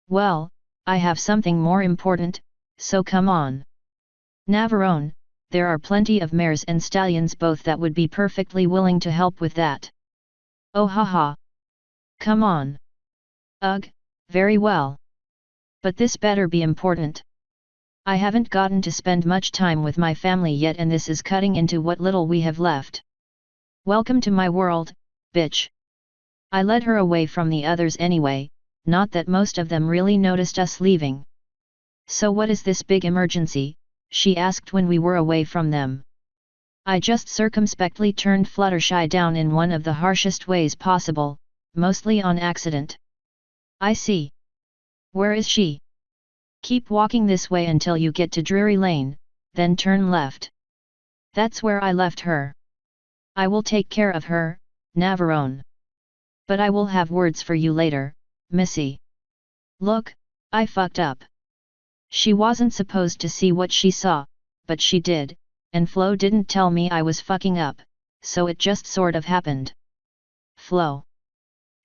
Well, I have something more important, so come on. Navarone, there are plenty of mares and stallions both that would be perfectly willing to help with that. Oh haha. Come on. Ugh, very well. But this better be important. I haven't gotten to spend much time with my family yet and this is cutting into what little we have left. Welcome to my world, bitch. I led her away from the others anyway, not that most of them really noticed us leaving. So what is this big emergency? She asked when we were away from them. I just circumspectly turned Fluttershy down in one of the harshest ways possible, mostly on accident. I see. Where is she? Keep walking this way until you get to Drury Lane, then turn left. That's where I left her. I will take care of her, Navarone. But I will have words for you later, Missy. Look, I fucked up. She wasn't supposed to see what she saw, but she did, and Flo didn't tell me I was fucking up, so it just sort of happened. Flo.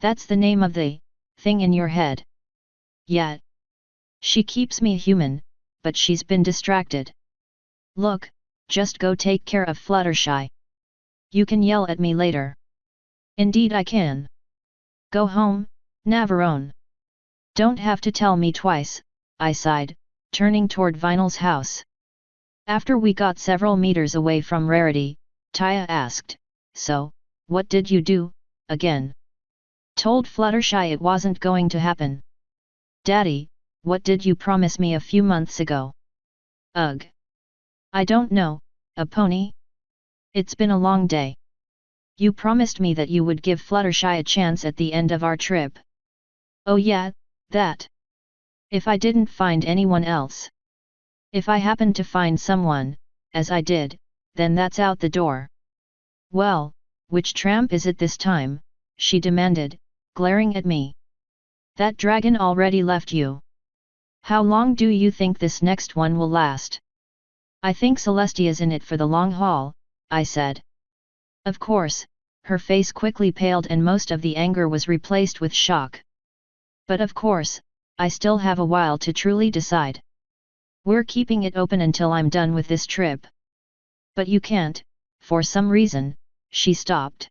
That's the name of the thing in your head. Yeah. She keeps me human, but she's been distracted. Look, just go take care of Fluttershy. You can yell at me later. Indeed I can. Go home, Navarone. Don't have to tell me twice, I sighed, turning toward Vinyl's house. After we got several meters away from Rarity, Taya asked, so, what did you do, again? Told Fluttershy it wasn't going to happen. Daddy, what did you promise me a few months ago? Ugh. I don't know, a pony? It's been a long day. You promised me that you would give Fluttershy a chance at the end of our trip. Oh yeah, that. If I didn't find anyone else. If I happened to find someone, as I did, then that's out the door. Well, which tramp is it this time? She demanded, glaring at me. That dragon already left you. How long do you think this next one will last? I think Celestia's in it for the long haul, I said. Of course, her face quickly paled and most of the anger was replaced with shock. But of course, I still have a while to truly decide. We're keeping it open until I'm done with this trip. But you can't, for some reason, she stopped.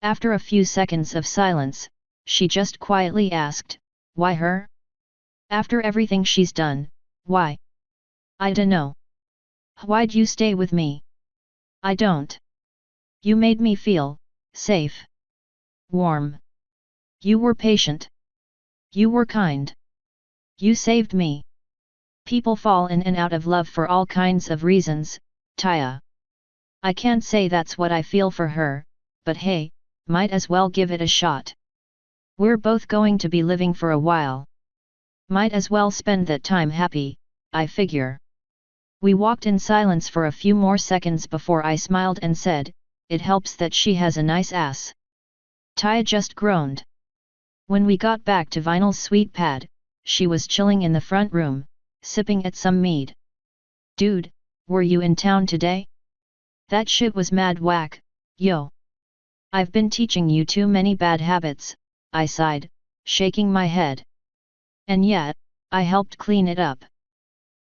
After a few seconds of silence, she just quietly asked, why her? After everything she's done, why? I dunno. Why'd you stay with me? I don't. You made me feel safe. Warm. You were patient. You were kind. You saved me. People fall in and out of love for all kinds of reasons, Taya. I can't say that's what I feel for her, but hey, might as well give it a shot. We're both going to be living for a while. Might as well spend that time happy, I figure. We walked in silence for a few more seconds before I smiled and said, it helps that she has a nice ass. Taya just groaned. When we got back to Vinyl's sweet pad, she was chilling in the front room, sipping at some mead. Dude, were you in town today? That shit was mad whack, yo. I've been teaching you too many bad habits, I sighed, shaking my head. And yet, I helped clean it up.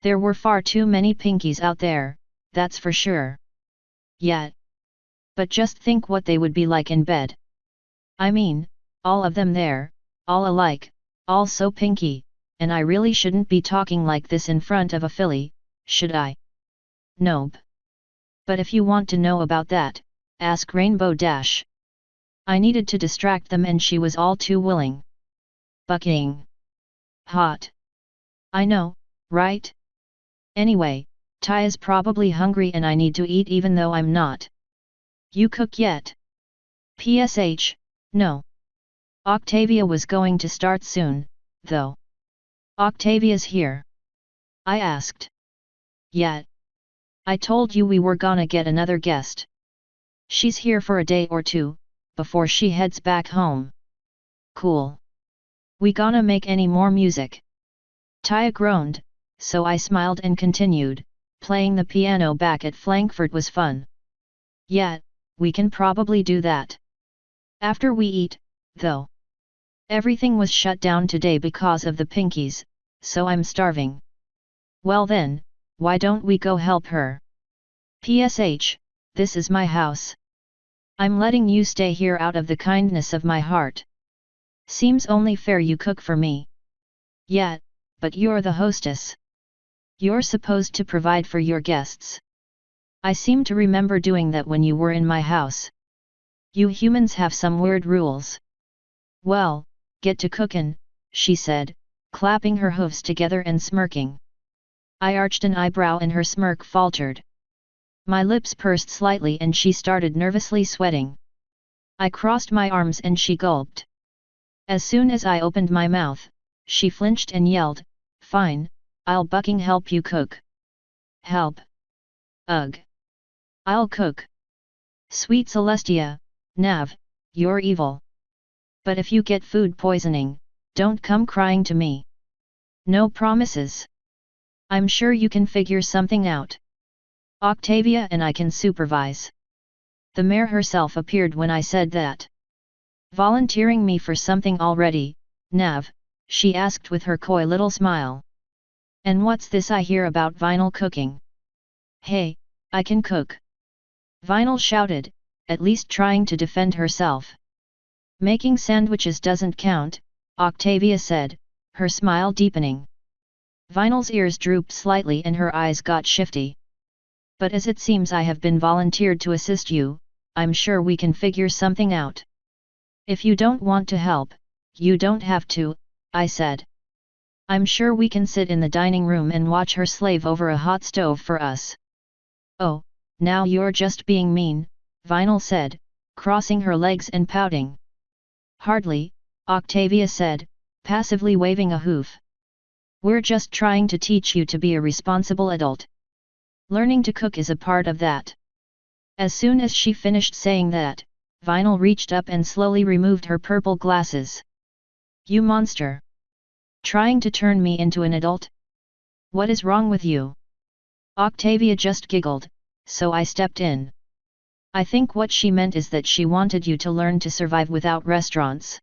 There were far too many Pinkies out there, that's for sure. Yet. But just think what they would be like in bed. I mean, all of them there, all alike, all so pinky, and I really shouldn't be talking like this in front of a filly, should I? Nope. But if you want to know about that, ask Rainbow Dash. I needed to distract them and she was all too willing. Bucking. Hot. I know, right? Anyway, Ty is probably hungry and I need to eat even though I'm not. You cook yet? PSH, no. Octavia was going to start soon, though. Octavia's here? I asked. Yet. I told you we were gonna get another guest. She's here for a day or two, before she heads back home. Cool. We gonna make any more music? Taya groaned, so I smiled and continued, playing the piano back at Frankfurt was fun. Yeah, we can probably do that. After we eat, though. Everything was shut down today because of the Pinkies, so I'm starving. Well then, why don't we go help her? PSH, this is my house. I'm letting you stay here out of the kindness of my heart. Seems only fair you cook for me. Yeah, but you're the hostess. You're supposed to provide for your guests. I seem to remember doing that when you were in my house. You humans have some weird rules. Well, get to cookin', she said, clapping her hooves together and smirking. I arched an eyebrow and her smirk faltered. My lips pursed slightly and she started nervously sweating. I crossed my arms and she gulped. As soon as I opened my mouth, she flinched and yelled, "Fine, I'll bucking help you cook." Help. Ugh. I'll cook. Sweet Celestia, Nav, you're evil. But if you get food poisoning, don't come crying to me. No promises. I'm sure you can figure something out. Octavia and I can supervise. The mayor herself appeared when I said that. Volunteering me for something already, Nav? She asked with her coy little smile. And what's this I hear about Vinyl cooking? Hey, I can cook. Vinyl shouted, at least trying to defend herself. Making sandwiches doesn't count, Octavia said, her smile deepening. Vinyl's ears drooped slightly and her eyes got shifty. But as it seems I have been volunteered to assist you, I'm sure we can figure something out. If you don't want to help, you don't have to, I said. I'm sure we can sit in the dining room and watch her slave over a hot stove for us. Oh, now you're just being mean, Vinyl said, crossing her legs and pouting. Hardly, Octavia said, passively waving a hoof. We're just trying to teach you to be a responsible adult. Learning to cook is a part of that. As soon as she finished saying that, Vinyl reached up and slowly removed her purple glasses. You monster! Trying to turn me into an adult? What is wrong with you? Octavia just giggled, so I stepped in. I think what she meant is that she wanted you to learn to survive without restaurants.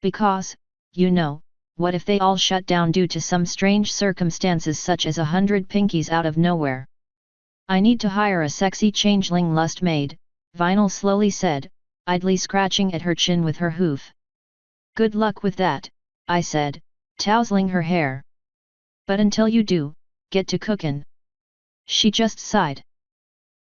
Because, you know, what if they all shut down due to some strange circumstances such as 100 Pinkies out of nowhere? I need to hire a sexy changeling lust maid, Vinyl slowly said, idly scratching at her chin with her hoof. Good luck with that, I said, tousling her hair. But until you do, get to cookin'. She just sighed.